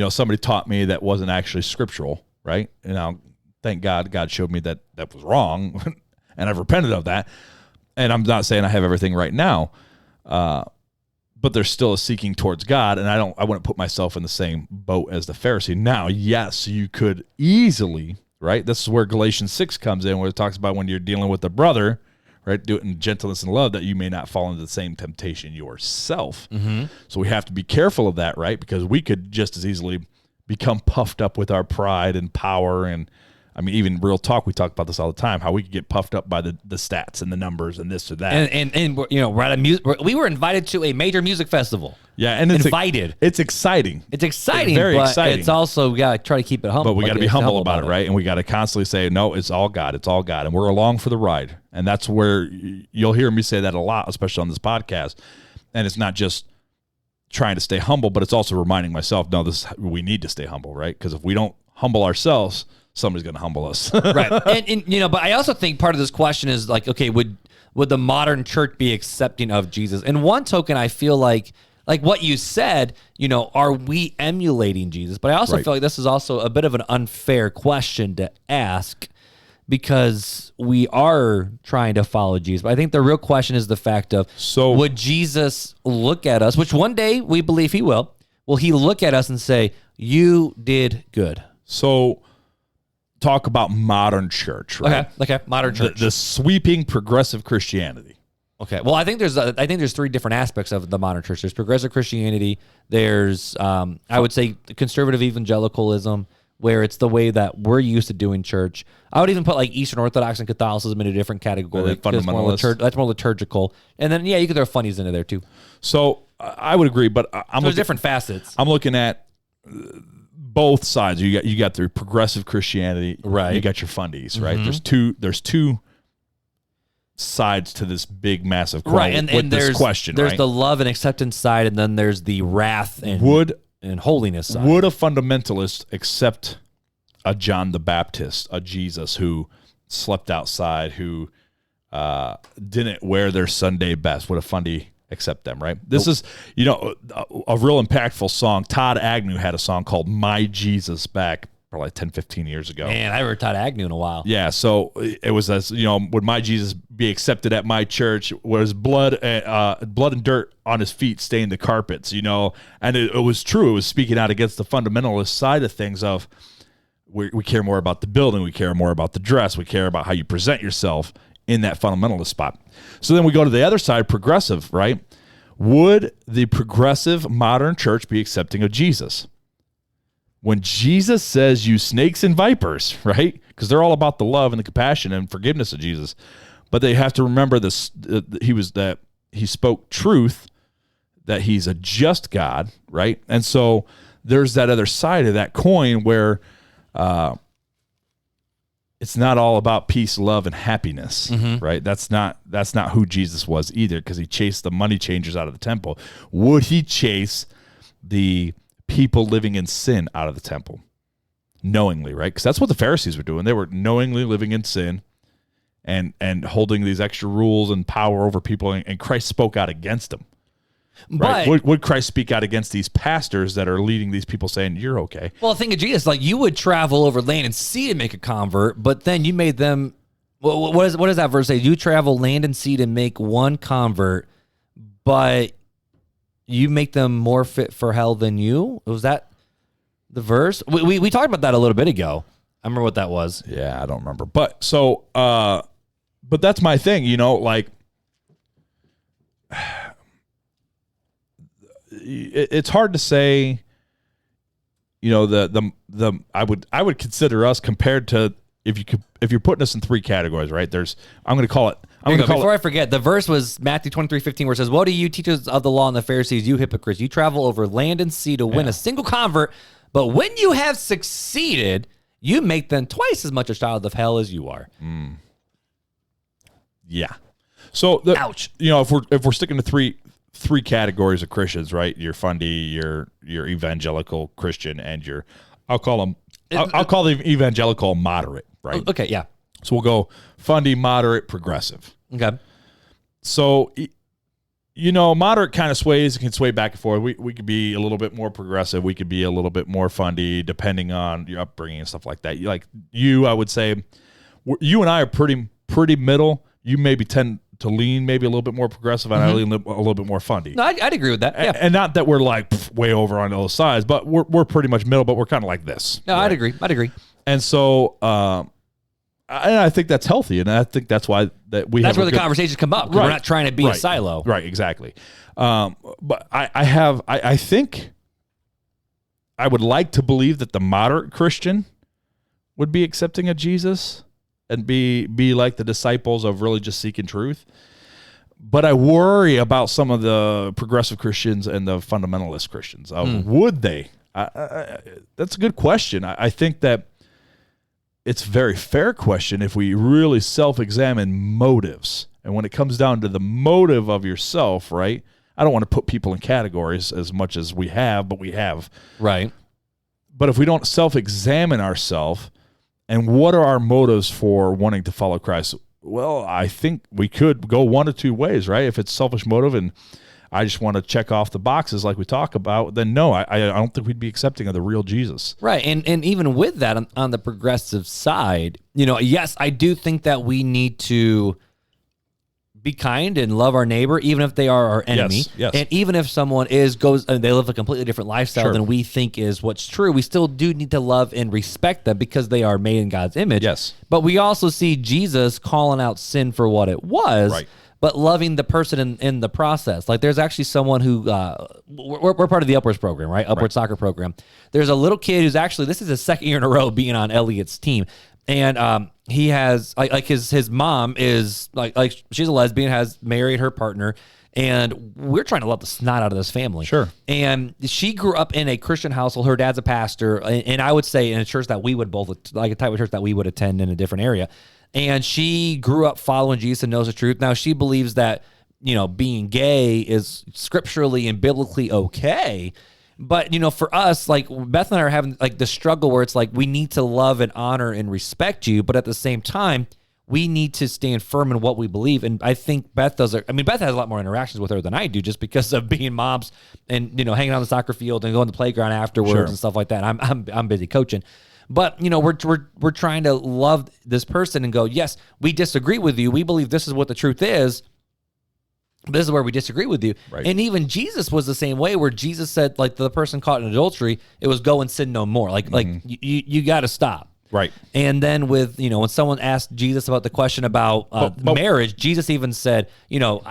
somebody taught me that wasn't actually scriptural, right? And now, thank God, God showed me that was wrong, and I've repented of that. And I'm not saying I have everything right now, but there's still a seeking towards God, and I wouldn't put myself in the same boat as the Pharisee. Now, yes, you could easily, right? This is where Galatians 6 comes in, where it talks about when you're dealing with a brother, right? Do it in gentleness and love, that you may not fall into the same temptation yourself. So we have to be careful of that, right? Because we could just as easily become puffed up with our pride and power. And I mean, even real talk, we talk about this all the time, how we could get puffed up by the stats and the numbers and this or that. And we're at we were invited to a major music festival. Yeah, and it's invited. It's exciting. It's exciting, very but exciting. it's also, we got to try to keep it humble. But we got to be humble about it, right? And we got to constantly say, no, it's all God. It's all God. And we're along for the ride. And that's where you'll hear me say that a lot, especially on this podcast. And it's not just trying to stay humble, but it's also reminding myself, no, we need to stay humble, right? Because if we don't humble ourselves, somebody's going to humble us. Right. And but I also think part of this question is like, okay, would the modern church be accepting of Jesus? And one token, I feel like what you said, are we emulating Jesus? But I also feel like this is also a bit of an unfair question to ask, because we are trying to follow Jesus. But I think the real question is the fact of, would Jesus look at us, which one day we believe he will he look at us and say, you did good? So talk about modern church, right? Okay. Modern church. The sweeping progressive Christianity. Okay. Well, I think there's three different aspects of the modern church. There's progressive Christianity. There's I would say conservative evangelicalism, where it's the way that we're used to doing church. I would even put like Eastern Orthodox and Catholicism in a different category. Fundamentalist. That's more liturgical. And then you could throw funnies into there too. So I would agree, but there's different facets. I'm looking at both sides. You got the progressive Christianity, right? You got your fundies, right? There's two sides to this big massive quarrel, right? And this there's question, there's right? the love and acceptance side, and then there's the wrath and holiness side. Would a fundamentalist accept a John the Baptist, a Jesus who slept outside, who didn't wear their Sunday best? Would a fundy accept them, right? This is, a real impactful song. Todd Agnew had a song called My Jesus back probably 10, 15 years ago. Man, I haven't heard Todd Agnew in a while. Yeah, so it was as, would my Jesus be accepted at my church? Was blood and dirt on his feet stain the carpets, And it was true. It was speaking out against the fundamentalist side of things of we care more about the building, we care more about the dress, we care about how you present yourself in that fundamentalist spot. So then we go to the other side, progressive, right? Would the progressive modern church be accepting of Jesus? When Jesus says, you snakes and vipers, right? Because they're all about the love and the compassion and forgiveness of Jesus. But they have to remember this, he spoke truth, that he's a just God, right? And so there's that other side of that coin where it's not all about peace, love, and happiness, right? That's not who Jesus was either, because he chased the money changers out of the temple. Would he chase the people living in sin out of the temple knowingly, right? Because that's what the Pharisees were doing. They were knowingly living in sin and holding these extra rules and power over people, and Christ spoke out against them. Right? But would Christ speak out against these pastors that are leading these people saying, you're okay? Well, think of Jesus. Like, you would travel over land and sea to make a convert, but then you made them, what does that verse say? You travel land and sea to make one convert, but you make them more fit for hell than you? Was that the verse? We talked about that a little bit ago. I remember what that was. Yeah, I don't remember. But so, but that's my thing, like, it's hard to say, I would consider us compared to, if you're putting us in three categories, right? I'm going to call it. Before I forget, the verse was Matthew 23:15, where it says, "Woe to you, teachers of the law and the Pharisees, you hypocrites! You travel over land and sea to win a single convert, but when you have succeeded, you make them twice as much a child of hell as you are." Yeah. So, Ouch. if we're sticking to three categories of Christians, right? Your fundy, your evangelical Christian, and I'll call the evangelical moderate, right? Okay, yeah. So we'll go fundy, moderate, progressive. Okay. So, moderate kind of sways. It can sway back and forth. We could be a little bit more progressive. We could be a little bit more fundy, depending on your upbringing and stuff like that. I would say, you and I are pretty middle. You maybe tend to lean maybe a little bit more progressive, and I lean a little bit more fundy. No, I'd agree with that. Yeah. And not that we're like way over on those sides, but we're pretty much middle, but we're kind of like this. No, right? I'd agree. And so, I think that's healthy, and I think that's why that's where the conversations come up. Right. We're not trying to be a silo. Right, exactly. But I think I would like to believe that the moderate Christian would be accepting of Jesus and be like the disciples of really just seeking truth. But I worry about some of the progressive Christians and the fundamentalist Christians. Would they? That's a good question. I think that it's a very fair question if we really self-examine motives. And when it comes down to the motive of yourself, right? I don't want to put people in categories as much as we have, but we have. Right. But if we don't self-examine ourselves, and what are our motives for wanting to follow Christ? Well, I think we could go one of two ways, right? If it's selfish motive and I just want to check off the boxes like we talk about, then no, I don't think we'd be accepting of the real Jesus. Right. And even with that, on the progressive side, yes, I do think that we need to be kind and love our neighbor, even if they are our enemy. Yes. And even if someone they live a completely different lifestyle than we think is what's true, we still do need to love and respect them because they are made in God's image. Yes. But we also see Jesus calling out sin for what it was. Right. But loving the person in the process. Like there's actually someone who, we're part of the Upwards program, right? Upward Soccer program. There's a little kid who's actually, this is his second year in a row being on Elliot's team. And he has, his mom is, like she's a lesbian, has married her partner. And we're trying to love the snot out of this family. Sure. And she grew up in a Christian household. Her dad's a pastor. And I would say in a church that we would both, like a type of church that we would attend in a different area. And she grew up following Jesus and knows the truth. Now, she believes that, being gay is scripturally and biblically okay. But, for us, like Beth and I are having like the struggle where it's like we need to love and honor and respect you. But at the same time, we need to stand firm in what we believe. And I think Beth Beth has a lot more interactions with her than I do just because of being moms and, hanging out on the soccer field and going to the playground afterwards and stuff like that. I'm busy coaching. But, we're trying to love this person and go, yes, we disagree with you. We believe this is what the truth is. This is where we disagree with you. Right. And even Jesus was the same way where Jesus said, like the person caught in adultery, it was go and sin no more. Like you got to stop. Right. And then with, when someone asked Jesus about the question about marriage, Jesus even said, divorce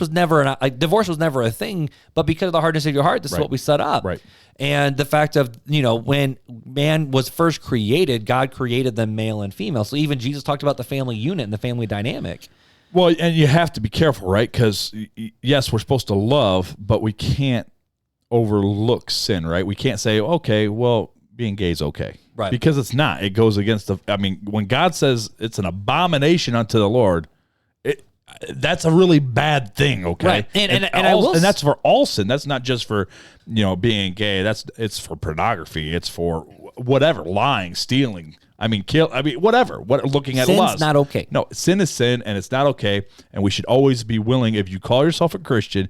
was never a thing, but because of the hardness of your heart, this is what we set up. Right. And the fact of, when man was first created, God created them male and female. So even Jesus talked about the family unit and the family dynamic. Well, and you have to be careful, right? Because, yes, we're supposed to love, but we can't overlook sin, right? We can't say, okay, well, being gay is okay. Right. Because it's not. It goes against when God says it's an abomination unto the Lord, that's a really bad thing, okay? Right. And that's for all sin. That's not just for, being gay. It's for pornography. It's for whatever, lying, stealing. Whatever. Looking at lust. Sin's not okay. No, sin is sin, and it's not okay. And we should always be willing. If you call yourself a Christian,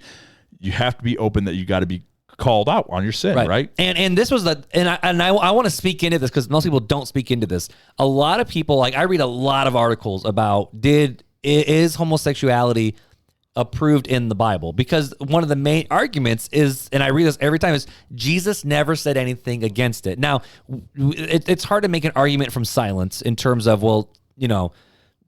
you have to be open that you got to be called out on your sin, right? And this was I want to speak into this because most people don't speak into this. A lot of people, I read a lot of articles about is homosexuality approved in the Bible? Because one of the main arguments is, and I read this every time, is Jesus never said anything against it. Now, it's hard to make an argument from silence in terms of,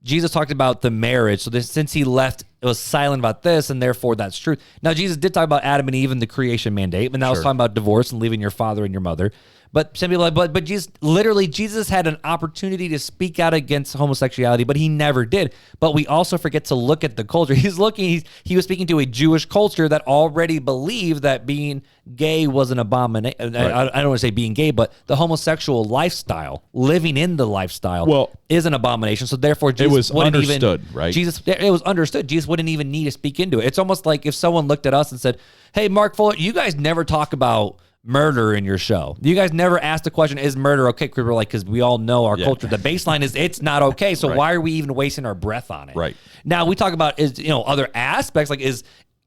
Jesus talked about the marriage. So since he left, it was silent about this, and therefore that's true. Now, Jesus did talk about Adam and Eve and the creation mandate, and that was talking about divorce and leaving your father and your mother. But some people are like, but Jesus, literally, Jesus had an opportunity to speak out against homosexuality, but he never did. But we also forget to look at the culture. He was speaking to a Jewish culture that already believed that being gay was an abomination. Right. I don't want to say being gay, but the homosexual lifestyle, living in the lifestyle, is an abomination. So therefore, Jesus was wouldn't understood, even, right? It was understood. Jesus wouldn't even need to speak into it. It's almost like if someone looked at us and said, "Hey, Mark Fuller, you guys never talk about murder in your show. You guys never asked the question, is murder okay?" We're like, because we all know our culture. The baseline is it's not okay. So why are we even wasting our breath on it? Right. Now we talk about other aspects like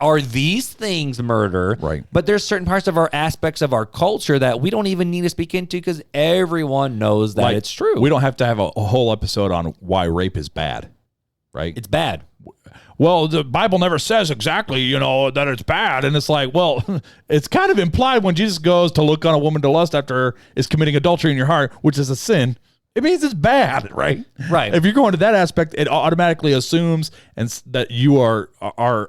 are these things murder? Right. But there's certain parts of our aspects of our culture that we don't even need to speak into because everyone knows that it's true. We don't have to have a whole episode on why rape is bad, right? It's bad. Well, the Bible never says exactly, that it's bad. And it's like, well, it's kind of implied when Jesus goes to look on a woman to lust after her is committing adultery in your heart, which is a sin. It means it's bad, right? Right. If you're going to that aspect, it automatically assumes that you are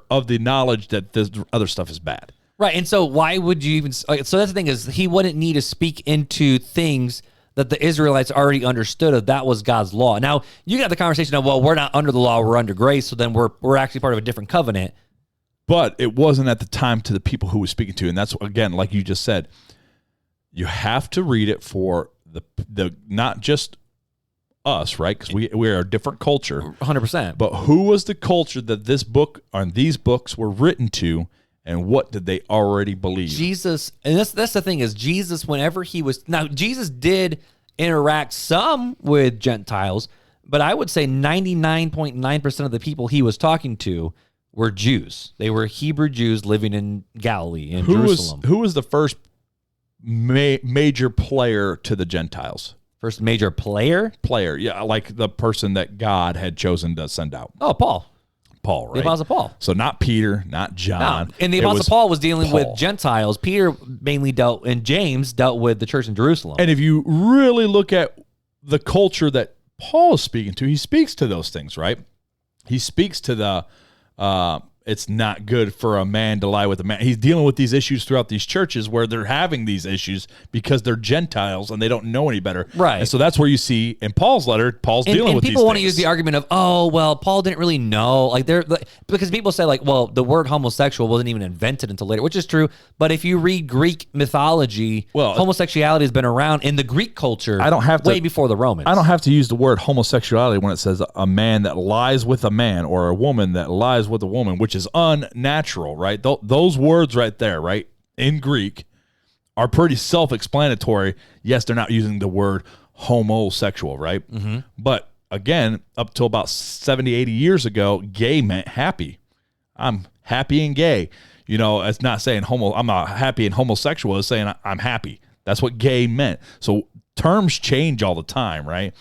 of the knowledge that this other stuff is bad. Right. And so why would you even, so that's the thing is he wouldn't need to speak into things that the Israelites already understood of that was God's law. Now, you got the conversation of, well, we're not under the law, we're under grace, so then we're actually part of a different covenant. But it wasn't at the time to the people who was speaking to. And that's, again, like you just said, you have to read it for the not just us, right? Because we are a different culture. 100%. But who was the culture that this book and these books were written to, and what did they already believe? Jesus, and that's the thing is Jesus, whenever he was, now Jesus did interact some with Gentiles, but I would say 99.9% of the people he was talking to were Jews. They were Hebrew Jews living in Galilee, in Jerusalem. Who was the first major player to the Gentiles? First major player? Player, yeah, like the person that God had chosen to send out. Oh, Paul, right? The Apostle Paul. So not Peter, not John. No. And the Apostle Paul was dealing with Gentiles. Peter mainly and James dealt with the church in Jerusalem. And if you really look at the culture that Paul is speaking to, he speaks to those things, right? He speaks to the it's not good for a man to lie with a man. He's dealing with these issues throughout these churches where they're having these issues because they're Gentiles and they don't know any better. Right. And so that's where you see in Paul's letter, Paul's dealing with these things. And people want to use the argument of, oh, well, Paul didn't really know. Because people say, well, the word homosexual wasn't even invented until later, which is true. But if you read Greek mythology, homosexuality has been around in the Greek culture way before the Romans. I don't have to use the word homosexuality when it says a man that lies with a man or a woman that lies with a woman, which is unnatural, right? Those words right there, right, in Greek are pretty self-explanatory. Yes, they're not using the word homosexual, right? Mm-hmm. But again, up till about 70, 80 years ago, gay meant happy. I'm happy and gay. It's not saying I'm not happy and homosexual. It's saying I'm happy. That's what gay meant. So terms change all the time, right?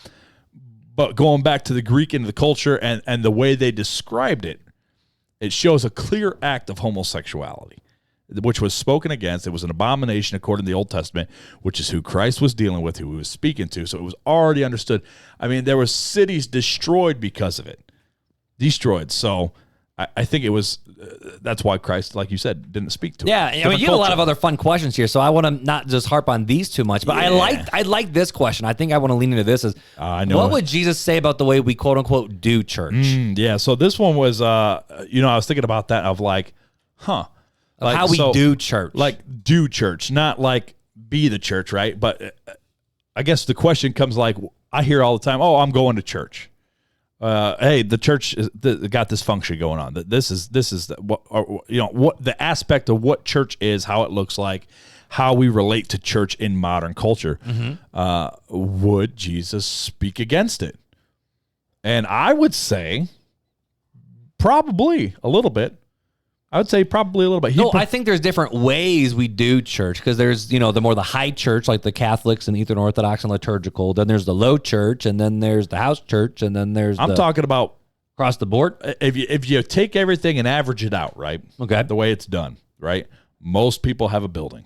But going back to the Greek and the culture and the way they described it, it shows a clear act of homosexuality, which was spoken against. It was an abomination according to the Old Testament, which is who Christ was dealing with, who he was speaking to. So it was already understood. I mean, there were cities destroyed because of it. Destroyed. So I think it was, that's why Christ, like you said, didn't speak to it. Yeah, I mean, you have a lot of other fun questions here, so I want to not just harp on these too much, but I like this question. I think I want to lean into this. What would Jesus say about the way we quote unquote do church? Yeah, so this one was, I was thinking about that of like, how we do church. Like do church, not like be the church, right? But I guess the question comes like, I hear all the time, oh, I'm going to church. Hey, the church got this function going on. This is what the aspect of what church is, how it looks like, how we relate to church in modern culture. Mm-hmm. Would Jesus speak against it? And I would say probably a little bit. I would say probably a little bit. I think there's different ways we do church because there's, the high church, like the Catholics and Eastern Orthodox and liturgical. Then there's the low church, and then there's the house church, and then there's I'm talking about across the board. If you take everything and average it out, right? Okay. The way it's done, right? Most people have a building,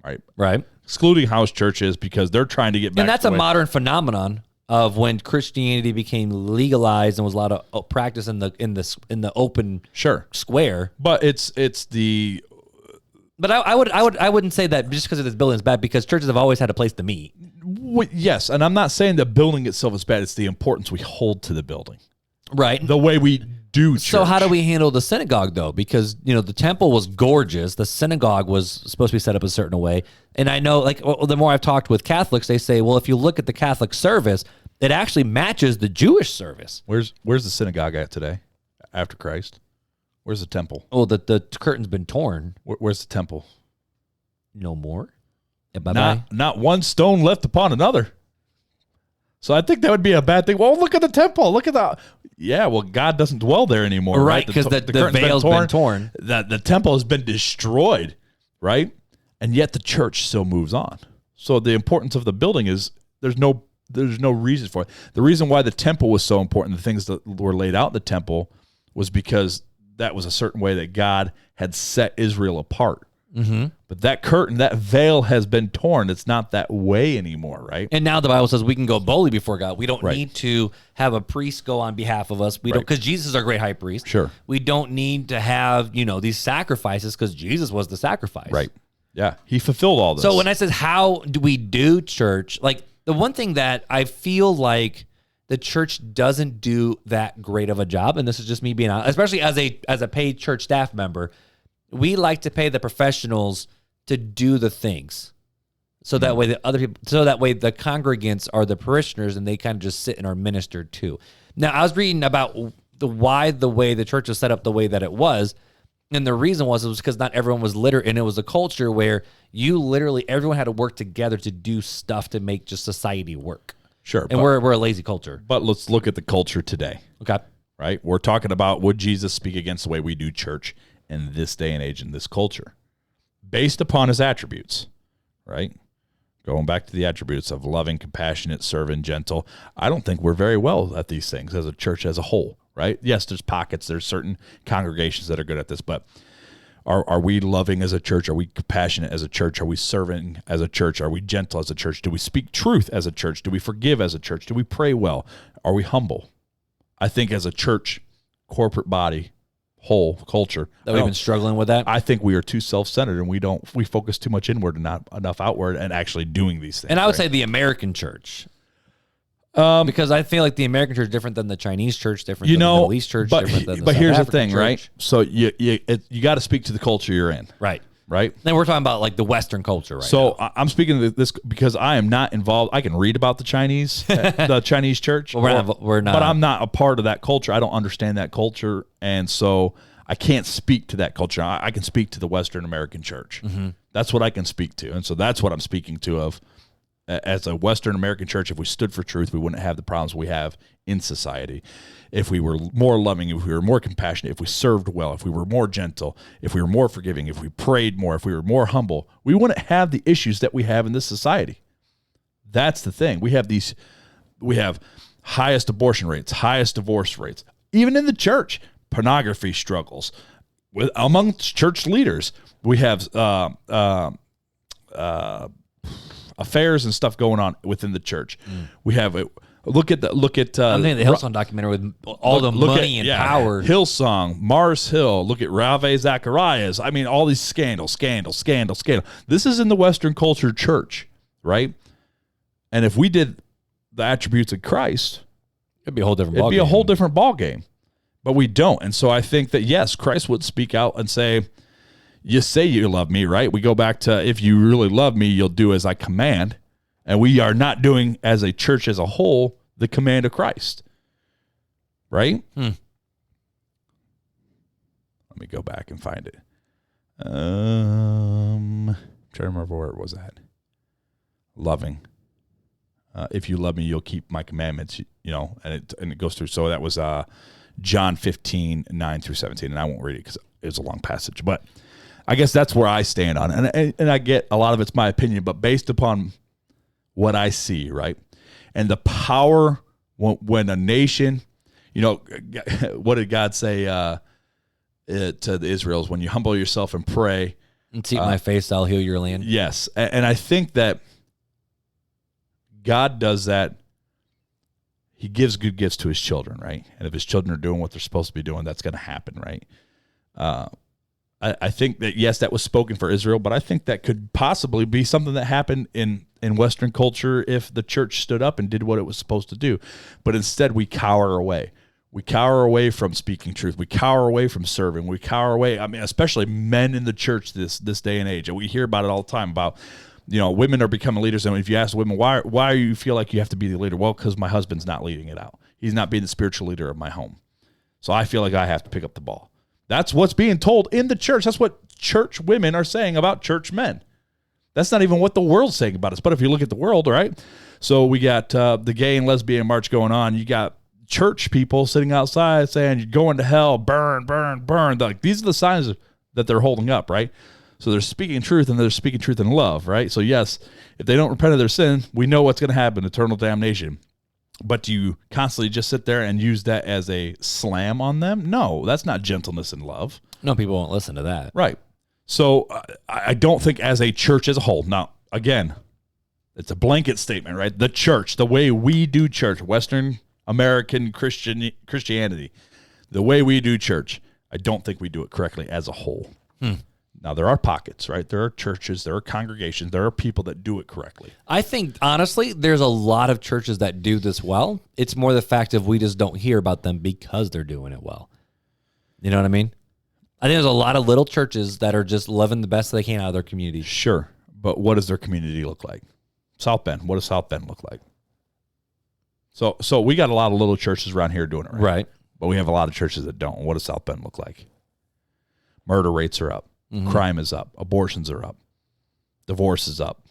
right? Right. Excluding house churches because they're trying to get back. And that's a modern phenomenon of when Christianity became legalized and was allowed to practice in the open square. But it's the But I wouldn't say that just because of this building is bad, because churches have always had a place to meet. Yes, and I'm not saying the building itself is bad. It's the importance we hold to the building. Right. The way we do church. So how do we handle the synagogue, though? Because, the temple was gorgeous. The synagogue was supposed to be set up a certain way. And I know, the more I've talked with Catholics, they say, well, if you look at the Catholic service, it actually matches the Jewish service. Where's the synagogue at today after Christ? Where's the temple? Oh, the curtain's been torn. Where's the temple? No more. Yeah, bye-bye. Not one stone left upon another. So I think that would be a bad thing. Well, look at the temple. Look at that. Yeah, well, God doesn't dwell there anymore. Right, because the veil's been torn. The temple has been destroyed, right? And yet the church still moves on. So the importance of the building is there's no reason for it. The reason why the temple was so important, the things that were laid out in the temple, was because that was a certain way that God had set Israel apart. Mm-hmm. But that curtain, that veil has been torn. It's not that way anymore, right? And now the Bible says we can go boldly before God. We don't need to have a priest go on behalf of us. We don't, because Jesus is our great high priest. Sure. We don't need to have, these sacrifices, because Jesus was the sacrifice. Right. Yeah. He fulfilled all this. So when I said, how do we do church? The one thing that I feel like the church doesn't do that great of a job, and this is just me being honest, especially as a paid church staff member, we like to pay the professionals to do the things. So that way the congregants are the parishioners, and they kind of just sit and are ministered to. Now, I was reading about the way the church was set up the way that it was, and the reason was because not everyone was literate, and it was a culture where everyone had to work together to do stuff to make just society work. Sure. And we're a lazy culture. But let's look at the culture today. Okay. Right? We're talking about, would Jesus speak against the way we do church in this day and age, in this culture, based upon his attributes, right? Going back to the attributes of loving, compassionate, serving, gentle. I don't think we're very well at these things as a church as a whole, right? Yes, there's pockets, there's certain congregations that are good at this, but are we loving as a church? Are we compassionate as a church? Are we serving as a church? Are we gentle as a church? Do we speak truth as a church? Do we forgive as a church? Do we pray well? Are we humble? I think as a church, corporate body, whole culture, that we've been struggling with that. I think we are too self-centered, and we focus too much inward and not enough outward, and actually doing these things. And I would say the American church, because I feel like the American church is different than the Chinese church, different than the Middle East church, different than the South here's African the thing, church. right? So you got to speak to the culture you're in, right? Then we're talking about the Western culture, right? So now. I'm speaking to this because I am not involved. I can read about the Chinese, the Chinese church. Well, we're not, but I'm not a part of that culture. I don't understand that culture, and so I can't speak to that culture. I can speak to the Western American church. Mm-hmm. That's what I can speak to, and so that's what I'm speaking to of. As a Western American church, if we stood for truth, we wouldn't have the problems we have in society. If we were more loving, if we were more compassionate, if we served well, if we were more gentle, if we were more forgiving, if we prayed more, if we were more humble, we wouldn't have the issues that we have in this society. That's the thing. We have highest abortion rates, highest divorce rates, even in the church. Pornography struggles among church leaders. We have affairs and stuff going on within the church. We have look at I'm thinking the Hillsong documentary with all the money and power. Hillsong, Mars Hill. Look at Ravi Zacharias. I mean, all these scandal. This is in the Western culture church, right? And if we did the attributes of Christ, it'd be a whole different ball game. But we don't. And so I think that, yes, Christ would speak out and say you love me, right? We go back to, if you really love me, you'll do as I command. And we are not doing, as a church as a whole, the command of Christ. Right? Let me go back and find it. I'm trying to remember where it was at. Loving. If you love me, you'll keep my commandments, and it goes through. So that was John 15, 9 through 17. And I won't read it because it was a long passage. But I guess that's where I stand on it. And I get a lot of it's my opinion, but based upon what I see, right? And the power when a nation, what did God say to the Israels? When you humble yourself and pray. And seek my face, I'll heal your land. Yes. And I think that God does that. He gives good gifts to his children, right? And if his children are doing what they're supposed to be doing, that's going to happen, right? I think that, yes, that was spoken for Israel, but I think that could possibly be something that happened in Western culture if the church stood up and did what it was supposed to do. But instead, we cower away. We cower away from speaking truth. We cower away from serving. We cower away. I mean, especially men in the church this day and age. And we hear about it all the time about, women are becoming leaders. And if you ask women, why do you feel like you have to be the leader? Well, because my husband's not leading it out. He's not being the spiritual leader of my home. So I feel like I have to pick up the ball. That's what's being told in the church. That's what church women are saying about church men. That's not even what the world's saying about us. But if you look at the world, right? So we got the gay and lesbian march going on. You got church people sitting outside saying, you're going to hell, burn, burn, burn. Like, these are the signs that they're holding up, right? So they're speaking truth, and they're speaking truth in love, right? So yes, if they don't repent of their sin, we know what's going to happen, eternal damnation. But do you constantly just sit there and use that as a slam on them? No, that's not gentleness and love. No, people won't listen to that. Right. So I don't think as a church as a whole. Now, again, it's a blanket statement, right? The church, the way we do church, Western American Christianity, the way we do church, I don't think we do it correctly as a whole. Now, there are pockets, right? There are churches, there are congregations, there are people that do it correctly. I think, honestly, there's a lot of churches that do this well. It's more the fact of we just don't hear about them because they're doing it well. You know what I mean? I think there's a lot of little churches that are just living the best they can out of their community. Sure, but what does their community look like? South Bend, what does South Bend look like? So we got a lot of little churches around here doing it right. Right. But we have a lot of churches that don't. What does South Bend look like? Murder rates are up. Mm-hmm. Crime is up. Abortions are up. Divorce is up.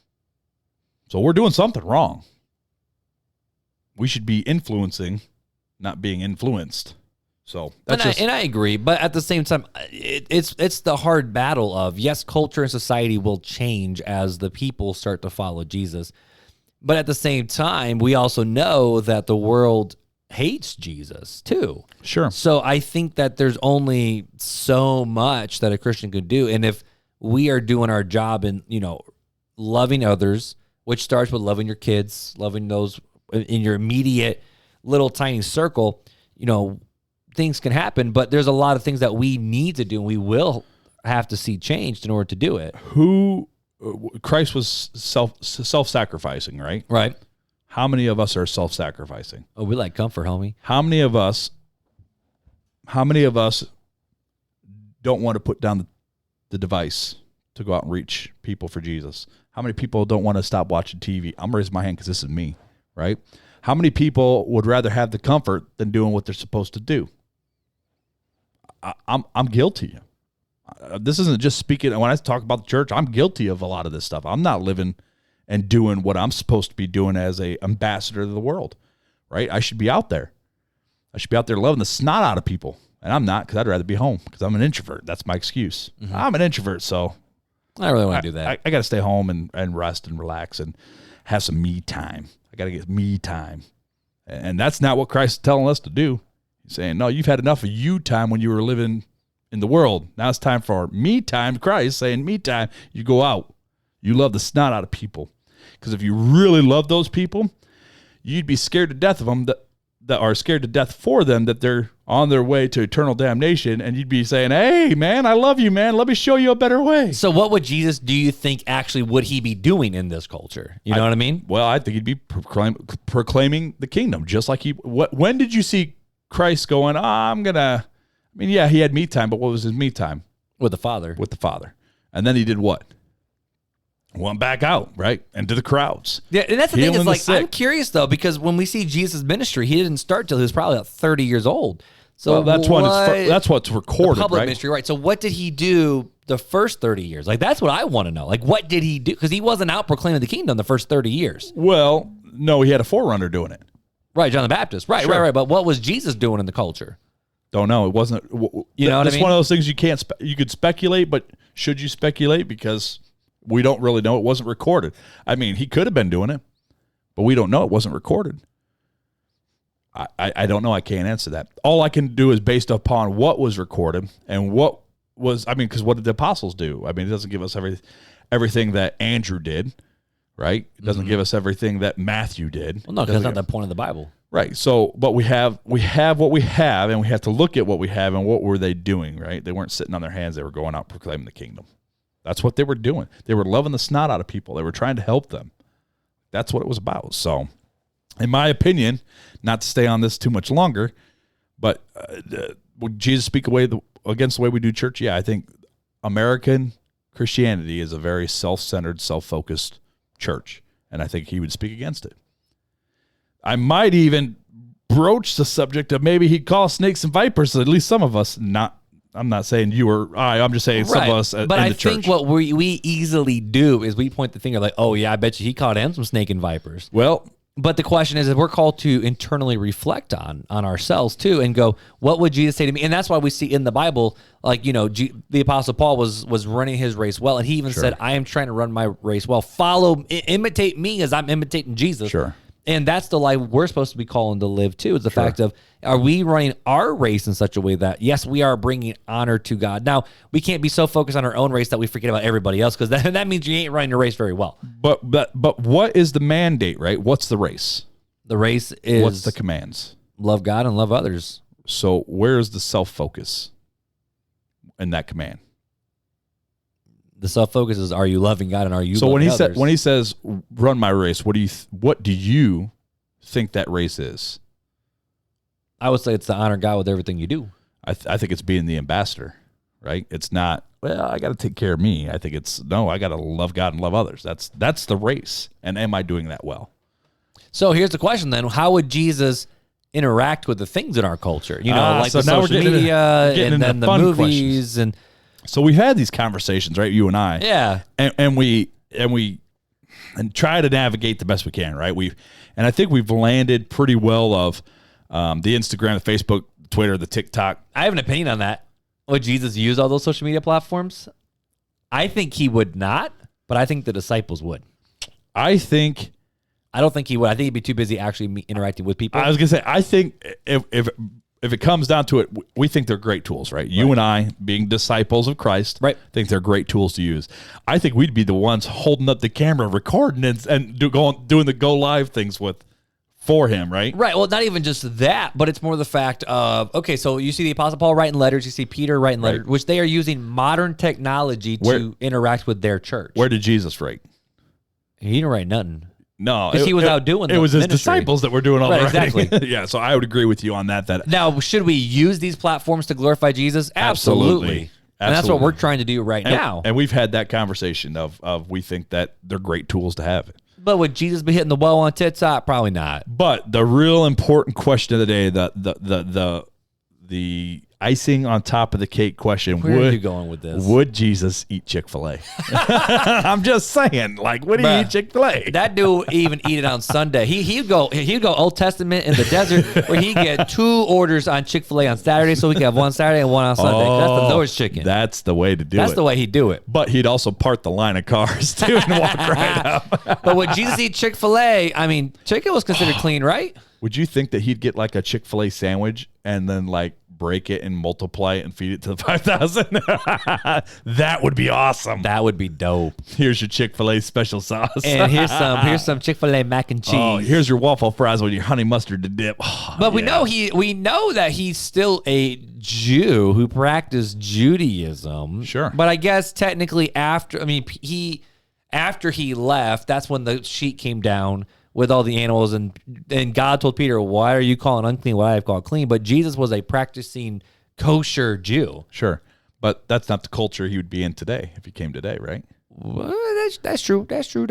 So we're doing something wrong. We should be influencing, not being influenced. So that's and I agree, but at the same time, it's the hard battle of, yes, culture and society will change as the people start to follow Jesus. But at the same time, we also know that the world hates Jesus too. Sure. So I think that there's only so much that a Christian could do. And if we are doing our job in, loving others, which starts with loving your kids, loving those in your immediate little tiny circle, things can happen, but there's a lot of things that we need to do and we will have to see changed in order to do it. Christ was self-sacrificing, right? Right. How many of us are self-sacrificing? Oh, we like comfort, homie. How many of us don't want to put down the device to go out and reach people for Jesus? How many people don't want to stop watching TV? I'm raising my hand because this is me, right? How many people would rather have the comfort than doing what they're supposed to do? I'm guilty. This isn't just speaking. When I talk about the church, I'm guilty of a lot of this stuff. I'm not living and doing what I'm supposed to be doing as a ambassador to the world, right? I should be out there. I should be out there loving the snot out of people. And I'm not, because I'd rather be home because I'm an introvert. That's my excuse. Mm-hmm. I'm an introvert, so I really want to do that. I got to stay home and rest and relax and have some me time. I got to get me time. And that's not what Christ is telling us to do. He's saying, no, you've had enough of you time when you were living in the world. Now it's time for me time. Christ saying me time. You go out. You love the snot out of people. Because if you really love those people, you'd be scared to death of them that are scared to death for them, that they're on their way to eternal damnation. And you'd be saying, hey, man, I love you, man. Let me show you a better way. So what would Jesus, do you think, actually would he be doing in this culture? You know what I mean? Well, I think he'd be proclaiming the kingdom, just like when did you see Christ going, yeah, he had me time, but what was his me time? With the Father. With the Father. And then he did what? Went back out, right? Into the crowds. Yeah, and that's the thing is, like, I'm curious, though, because when we see Jesus' ministry, he didn't start till he was probably about 30 years old. So that's what's recorded, public right? ministry, right? So what did he do the first 30 years? Like, that's what I want to know. Like, what did he do? Because he wasn't out proclaiming the kingdom the first 30 years. Well, no, he had a forerunner doing it. Right, John the Baptist. Right, sure. right. But what was Jesus doing in the culture? Don't know. It wasn't. You know what I mean? It's one of those things you can't. You could speculate, but should you speculate? Because we don't really know. It wasn't recorded. I mean, he could have been doing it, but we don't know. It wasn't recorded. I don't know. I can't answer that. All I can do is based upon what was recorded and what was. I mean, because what did the apostles do? I mean, it doesn't give us everything that Andrew did, right? It doesn't give us everything that Matthew did. Well, no, because that's not the point of the Bible. Right. So, but we have what we have, and we have to look at what we have and what were they doing, right? They weren't sitting on their hands. They were going out proclaiming the kingdom. That's what they were doing. They were loving the snot out of people. They were trying to help them. That's what it was about. So, in my opinion, not to stay on this too much longer, but would Jesus speak against the way we do church? Yeah, I think American Christianity is a very self-centered, self-focused church, and I think he would speak against it. I might even broach the subject of maybe he'd call snakes and vipers, at least some of us. I'm not saying you or I. I'm just saying some of us in the church. But I think what we easily do is we point the finger like, oh, yeah, I bet you he called him some snake and vipers. Well, but the question is, we're called to internally reflect on ourselves too and go, what would Jesus say to me? And that's why we see in the Bible, like, the Apostle Paul was running his race well. And he even said, I am trying to run my race well. Imitate me as I'm imitating Jesus. Sure. And that's the life we're supposed to be calling to live too, is the fact of, are we running our race in such a way that, yes, we are bringing honor to God. Now, we can't be so focused on our own race that we forget about everybody else, because that means you ain't running your race very well. But what is the mandate, right? What's the race? The race is... What's the commands? Love God and love others. So where's the self-focus in that command? The self-focus is, are you loving God and are you so loving when others? when he says run my race, what do you think that race is? I would say it's to honor God with everything you do. I think it's being the ambassador, right? It's not, well, I got to take care of me. I think it's, no, I got to love God and love others. That's the race. And am I doing that well? So here's the question then. How would Jesus interact with the things in our culture? Like so the now social we're getting media into and then the fun movies questions. and... So we've had these conversations, right? You and I. Yeah. And we try to navigate the best we can, right? And I think we've landed pretty well of the Instagram, the Facebook, Twitter, the TikTok. I have an opinion on that. Would Jesus use all those social media platforms? I think he would not, but I think the disciples would. I don't think he would. I think he'd be too busy actually interacting with people. I was going to say, I think if it comes down to it, we think they're great tools, right? You and I, being disciples of Christ, think they're great tools to use. I think we'd be the ones holding up the camera, recording and doing the go live things for him, right? Right. Well, not even just that, but it's more the fact of, okay, so you see the Apostle Paul writing letters, you see Peter writing letters, which they are using modern technology to interact with their church. Where did Jesus write? He didn't write nothing. No, because he was out doing it was his ministry. disciples that were doing all the writing. Exactly. Yeah, so I would agree with you on that. Now, should we use these platforms to glorify Jesus? Absolutely. And that's what we're trying to do right now. And we've had that conversation of we think that they're great tools to have. But would Jesus be hitting the well on TikTok? Probably not. But the real important question of the day, the icing on top of the cake question. Where are you going with this? Would Jesus eat Chick-fil-A? I'm just saying, would he eat Chick-fil-A? That dude even eat it on Sunday. He'd go Old Testament in the desert where he'd get 2 orders on Chick-fil-A on Saturday, so we could have one Saturday and one on Sunday. That's the Lord's chicken. That's the way to do it. That's the way he'd do it. But he'd also part the line of cars too and walk right up. But would Jesus eat Chick-fil-A? I mean, chicken was considered clean, right? Would you think that he'd get a Chick-fil-A sandwich and then break it and multiply it and feed it to the 5,000? That would be awesome. That would be dope. Here's your Chick-fil-A special sauce. And here's some Chick-fil-A mac and cheese. Oh, here's your waffle fries with your honey mustard to dip. But we know that he's still a Jew who practiced Judaism. Sure. But I guess technically after he left, that's when the sheet came down with all the animals, and God told Peter, why are you calling unclean what I have called clean? But Jesus was a practicing kosher Jew. Sure. But that's not the culture he would be in today if he came today, right? Well, that's true. That's true.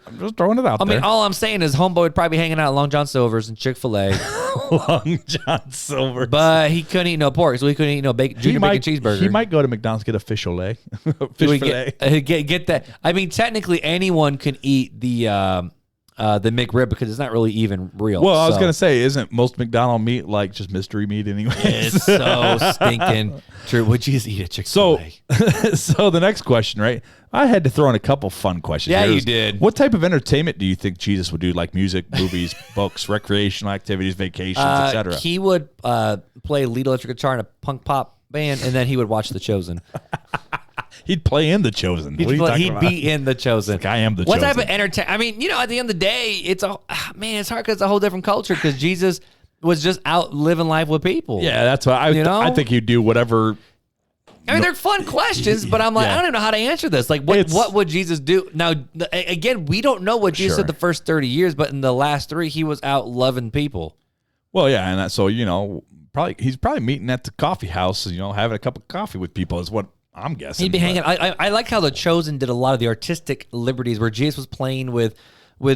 I'm just throwing it out there. I mean, all I'm saying is homeboy would probably be hanging out at Long John Silver's and Chick-fil-A. Long John Silver's. But he couldn't eat no pork, so he couldn't eat no junior bacon cheeseburger. He might go to McDonald's, get a fish fillet. Get that. I mean, technically anyone can eat the McRib because it's not really even real. Well, I was going to say, isn't most McDonald's meat just mystery meat anyway? It's so stinking true. Would you just eat a Chick-fil-A? So the next question, right? I had to throw in a couple fun questions. Yeah, you did. What type of entertainment do you think Jesus would do, like music, movies, books, recreational activities, vacations, etc.? He would play lead electric guitar in a punk pop band, and then he would watch The Chosen. He'd play in The Chosen. What are you talking He'd about? be in The Chosen. Like, I am the what chosen. type of entertainment? I mean, at the end of the day, it's it's hard because it's a whole different culture because Jesus was just out living life with people. Yeah, that's why I think he'd do whatever. I mean, they're fun questions, but I'm like, Yeah. I don't even know how to answer this. Like, what would Jesus do? Now, again, we don't know what Jesus Sure. did the first 30 years, but in the last 3, he was out loving people. Well, yeah, and so he's probably meeting at the coffee house, having a cup of coffee with people is what I'm guessing. He'd be hanging. I like how The Chosen did a lot of the artistic liberties where Jesus was playing with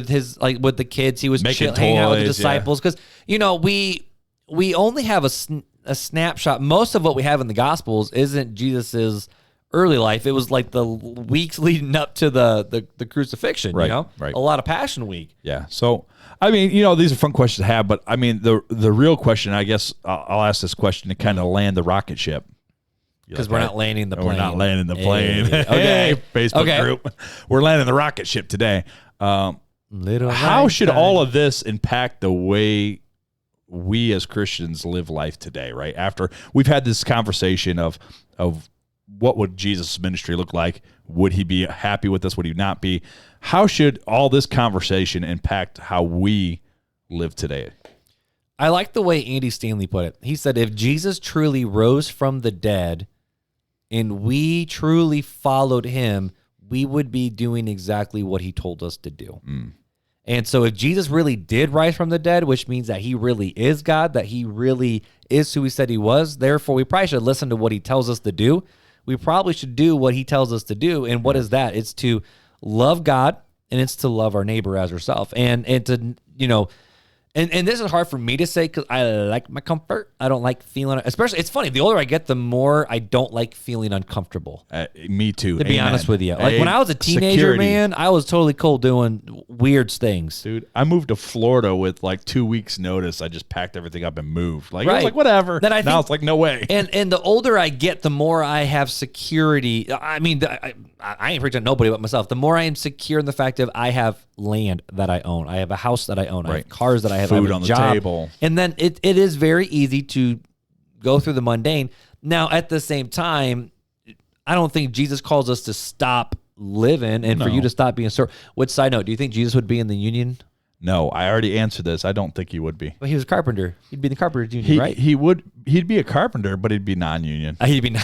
his with the kids. He was hanging out with the disciples because we only have a snapshot. Most of what we have in the Gospels isn't Jesus's early life. It was like the weeks leading up to the crucifixion. Right, a lot of Passion Week. Yeah. So I mean, these are fun questions to have, but I mean, the real question, I guess, I'll ask this question to kind of land the rocket ship. Because we're not landing the plane. We're not landing the plane. Hey, Okay, Facebook group. We're landing the rocket ship today. How should all of this impact the way we as Christians live life today, right? After we've had this conversation of what would Jesus' ministry look like? Would he be happy with us? Would he not be? How should all this conversation impact how we live today? I like the way Andy Stanley put it. He said, if Jesus truly rose from the dead and we truly followed him, we would be doing exactly what he told us to do. And so if Jesus really did rise from the dead, which means that he really is God, that he really is who he said he was, therefore we probably should listen to what he tells us to do. We probably should do what he tells us to do. And what is that? It's to love God and it's to love our neighbor as ourselves. And to, and this is hard for me to say because I like my comfort. I don't like feeling, especially, it's funny, the older I get, the more I don't like feeling uncomfortable. Me too. To be honest with you. Like when I was a teenager, man, I was totally cool doing weird things. Dude, I moved to Florida with like 2 weeks notice. I just packed everything up and moved. Like, I was Right. like, whatever. Then Now it's like, no way. And the older I get, the more I have security. I mean, I ain't preaching to nobody but myself. The more I am secure in the fact of I have land that I own. I have a house that I own. I have cars that I have. Food I have a on the job. table. And then it is very easy to go through the mundane. Now, at the same time, I don't think Jesus calls us to stop living and for you to stop being served. What side note? Do you think Jesus would be in the union? No, I already answered this. I don't think he would be. But he was a carpenter. He'd be in the carpenter's union, right? He'd be a carpenter, but he'd be non-union. He'd be.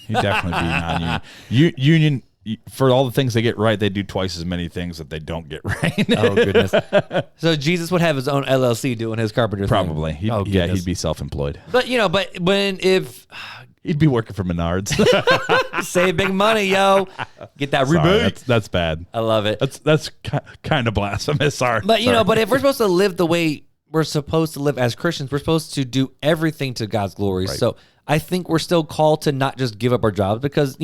He'd definitely be non-union. Union, for all the things they get right, they do twice as many things that they don't get right. Oh, goodness. So Jesus would have his own LLC doing his carpenter Probably. thing. He'd be self-employed. But, if He'd be working for Menards. save big money, yo, get that Sorry, rebate. that's bad. I love it. That's kind of blasphemous. Sorry. But, but if we're supposed to live the way we're supposed to live as Christians, we're supposed to do everything to God's glory. Right. So I think we're still called to not just give up our jobs because,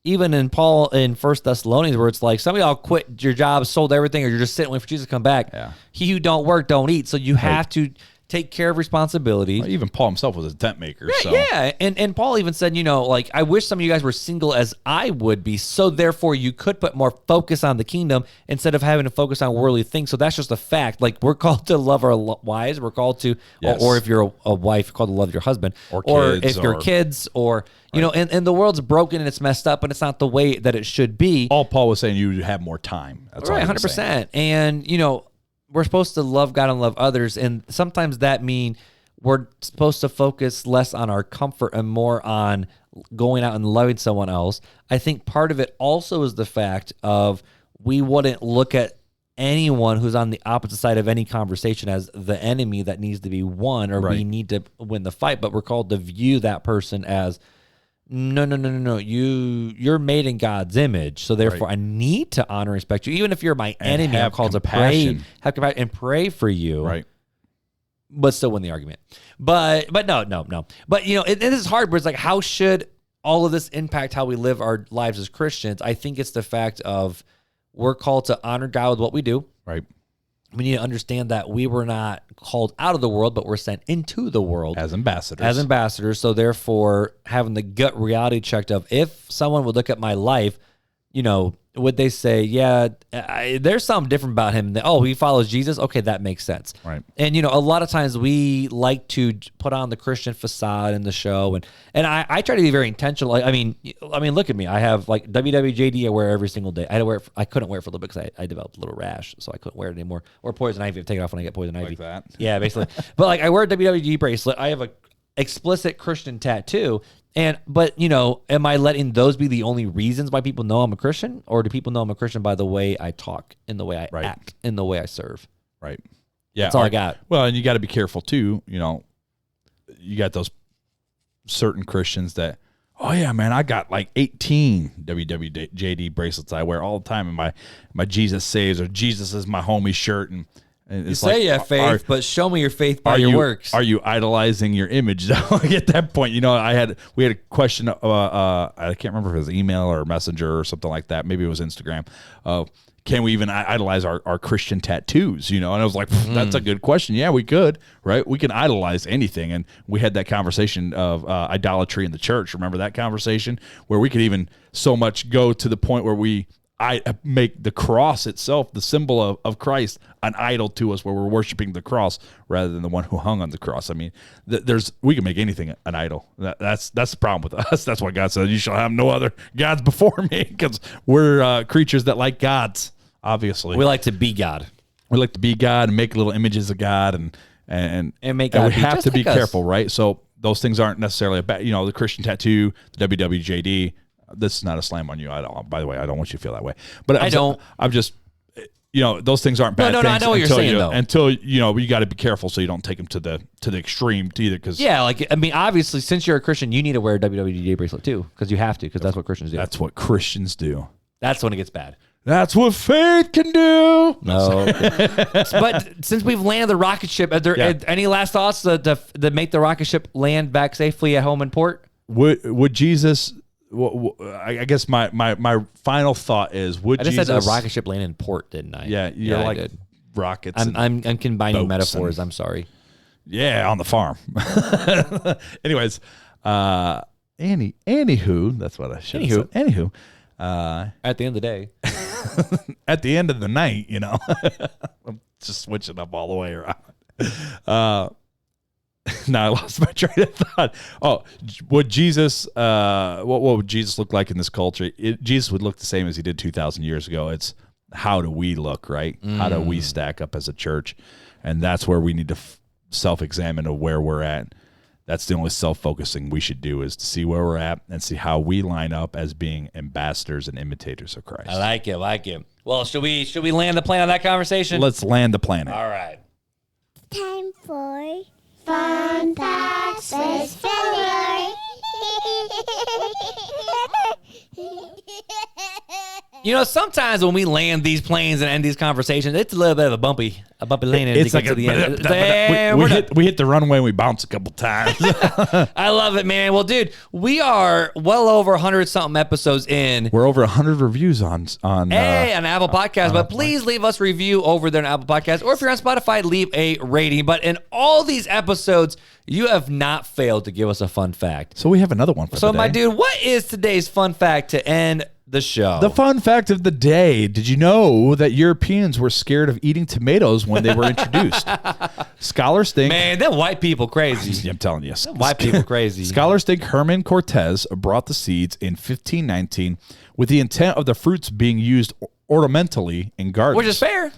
even in Paul in 1 Thessalonians where it's like, some of y'all quit your job, sold everything, or you're just sitting waiting for Jesus to come back. Yeah. He who don't work, don't eat. So you have to take care of responsibility. Even Paul himself was a tent maker. So. Yeah, and Paul even said, I wish some of you guys were single as I would be, so therefore you could put more focus on the kingdom instead of having to focus on worldly things. So that's just a fact. Like, we're called to love our wives. We're called to, Yes. or if you're a wife, you're called to love your husband. Or if you're kids, or, and the world's broken and it's messed up and it's not the way that it should be. All Paul was saying, you have more time. That's Right, all he was saying. 100%. And, we're supposed to love God and love others. And sometimes that means we're supposed to focus less on our comfort and more on going out and loving someone else. I think part of it also is the fact of we wouldn't look at anyone who's on the opposite side of any conversation as the enemy that needs to be won or we need to win the fight, but we're called to view that person as no. You're made in God's image. So therefore I need to honor and respect you. Even if you're my enemy, I'm called to pray, have compassion and pray for you. Right. But still win the argument. But no. But it is hard, but it's like, how should all of this impact how we live our lives as Christians? I think it's the fact of we're called to honor God with what we do. Right. We need to understand that we were not called out of the world, but we're sent into the world As ambassadors. So therefore, having the gut reality checked of if someone would look at my life, would they say, yeah, there's something different about him? Oh, he follows Jesus. Okay, that makes sense. Right. And a lot of times we like to put on the Christian facade in the show, and I try to be very intentional. I mean, look at me. I have like WWJD I wear every single day. I couldn't wear it for a little bit because I developed a little rash, so I couldn't wear it anymore. Or poison ivy. I take it off when I get poison ivy. Like that. Yeah, basically. But like I wear a WWJD bracelet. I have a explicit Christian tattoo. But am I letting those be the only reasons why people know I'm a Christian, or do people know I'm a Christian by the way I talk, in the way I act, in the way I serve? Right. Yeah. That's all I got. Well, and you got to be careful too. You got those certain Christians that, oh yeah, man, I got like 18 WWJD bracelets I wear all the time, and my Jesus saves, or Jesus is my homie shirt, and you say you have faith, but show me your faith by your works. Are you idolizing your image? Though at that point, we had a question. I can't remember if it was email or messenger or something like that. Maybe it was Instagram. Can we even idolize our Christian tattoos? And I was like, that's a good question. Yeah, we could, right? We can idolize anything. And we had that conversation of idolatry in the church. Remember that conversation where we could even so much go to the point where I make the cross itself, the symbol of Christ, an idol to us, where we're worshiping the cross rather than the one who hung on the cross. I mean, we can make anything an idol. That's the problem with us. That's why God said, "You shall have no other gods before me," because we're creatures that like gods. Obviously, we like to be God. We like to be God and make little images of God, and make God. And we have to be careful, us. right? So those things aren't necessarily a bad. The Christian tattoo, the WWJD. This is not a slam on you. By the way, I don't want you to feel that way. But I'm just, those things aren't bad. No, I know what you're saying though. Until you got to be careful so you don't take them to the extreme either. Because obviously, since you're a Christian, you need to wear a WWJD bracelet too, because you have to, because that's what Christians do. That's what Christians do. That's when it gets bad. That's what faith can do. No, but since we've landed the rocket ship, are there any last thoughts to make the rocket ship land back safely at home in port? Would Jesus? Well, I guess my final thought is: would Jesus? I just said a rocket ship land in port, didn't I? Yeah, you're like rockets. I'm combining metaphors. I'm sorry. Yeah, on the farm. Anyways, anywho, that's what I should have said. Anywho, at the end of the day, at the end of the night, I'm just switching up all the way around. Now I lost my train of thought. Oh, would Jesus? What would Jesus look like in this culture? Jesus would look the same as he did 2,000 years ago. It's how do we look, right? How do we stack up as a church? And that's where we need to self-examine of where we're at. That's the only self-focusing we should do, is to see where we're at and see how we line up as being ambassadors and imitators of Christ. I like it. Well, should we land the plane on that conversation? Let's land the planet. All right. Time for Fun Facts with Filler. Sometimes when we land these planes and end these conversations, it's a little bit of a bumpy landing. It's like to the end. We hit the runway and we bounce a couple times. I love it, man. Well, dude, we are well over 100-something episodes in. We're over 100 reviews on on Apple Podcasts, but please leave us a review over there on Apple Podcasts, or if you're on Spotify, leave a rating. But in all these episodes, you have not failed to give us a fun fact. So we have another one for So, today. my dude, what is today's fun fact to end the show? The fun fact of the day. Did you know that Europeans were scared of eating tomatoes when they were introduced? Scholars think... Man, them white people crazy. I'm telling you. White people crazy. Scholars think Herman Cortez brought the seeds in 1519 with the intent of the fruits being used ornamentally in gardens. Which is fair,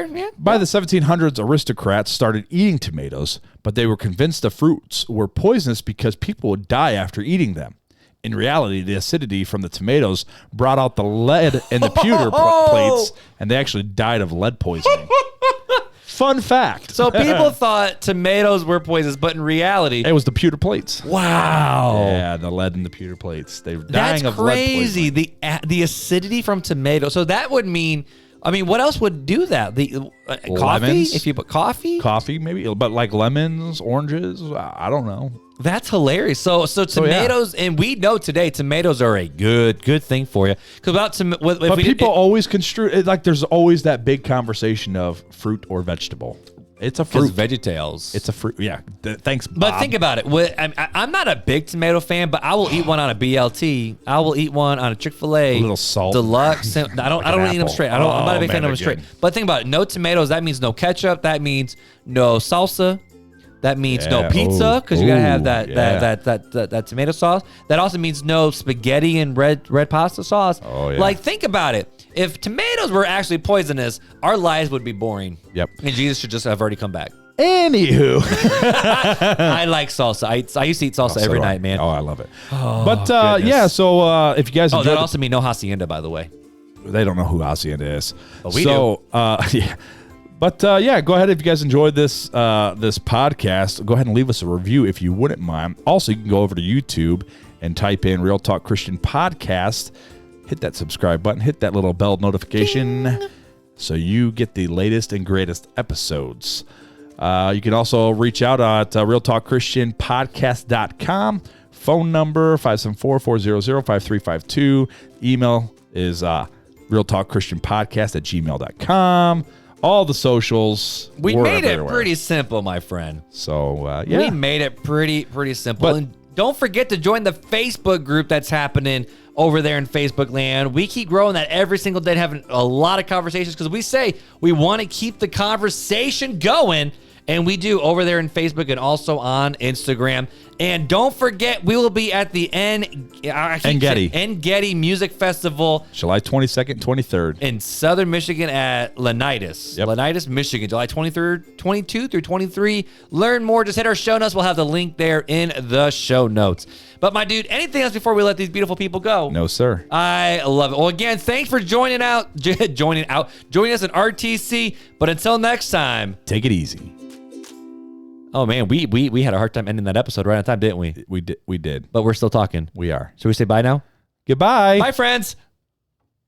yeah. By the 1700s, aristocrats started eating tomatoes, but they were convinced the fruits were poisonous because people would die after eating them. In reality, the acidity from the tomatoes brought out the lead in the pewter plates, and they actually died of lead poisoning. Fun fact. So people thought tomatoes were poisonous, but in reality, it was the pewter plates. Wow. Yeah, the lead in the pewter plates. They were dying of lead crazy. poisoning. The acidity from tomatoes. So that would mean, what else would do that? The coffee? Lemons? If you put coffee? Coffee, maybe, but like lemons, oranges, I don't know. That's hilarious. So tomatoes, and we know today tomatoes are a good thing for you. Because but people always construe it like there's always that big conversation of fruit or vegetable. It's a Because fruit. VeggieTales. It's a fruit. Yeah. Thanks, Bob. But think about it. I'm not a big tomato fan, but I will eat one on a BLT. I will eat one on a Chick-fil-A. A little salt. Deluxe. I don't really eat them apple. straight. I'm not a big fan of them man, straight. again. But think about it. No tomatoes. That means no ketchup. That means no salsa. That means no Yeah. pizza because you gotta have that, Ooh, that tomato sauce. That also means no spaghetti and red pasta sauce. Oh, yeah. Like think about it. If tomatoes were actually poisonous, our lives would be boring. Yep. And Jesus should just have already come back. Anywho. I like salsa. I used to eat salsa every So do I. night, man. Oh, I love it. but goodness. yeah, so if you guys Oh, enjoyed that also means no hacienda, by the way. they don't know who Hacienda is. But we do. Yeah. But yeah, go ahead if you guys enjoyed this this podcast. Go ahead and leave us a review if you wouldn't mind. Also, you can go over to YouTube and type in Real Talk Christian Podcast. Hit that subscribe button. Hit that little bell notification so you get the latest and greatest episodes. You can also reach out at realtalkchristianpodcast.com. Phone number 574-400-5352. Email is realtalkchristianpodcast@gmail.com. All the socials. We we're made it everywhere. pretty simple, my friend. So, We yeah. made it pretty simple. But- And don't forget to join the Facebook group that's happening over there in Facebook land. We keep growing that every single day, having a lot of conversations because we say we want to keep the conversation going. And we do over there in Facebook and also on Instagram. And don't forget, we will be at the Getty Music Festival July 22nd, 23rd. in Southern Michigan at Lanitas. Yep. Lanitas, Michigan, July 23rd, 22 through 23. Learn more. Just hit our show notes. We'll have the link there in the show notes. But my dude, anything else before we let these beautiful people go? No, sir. I love it. Well, again, thanks for joining us in RTC. But until next time. Take it easy. Oh man, we had a hard time ending that episode right on time, didn't we? We did. But we're still talking. We are. Should we say bye now? Goodbye. Bye, friends.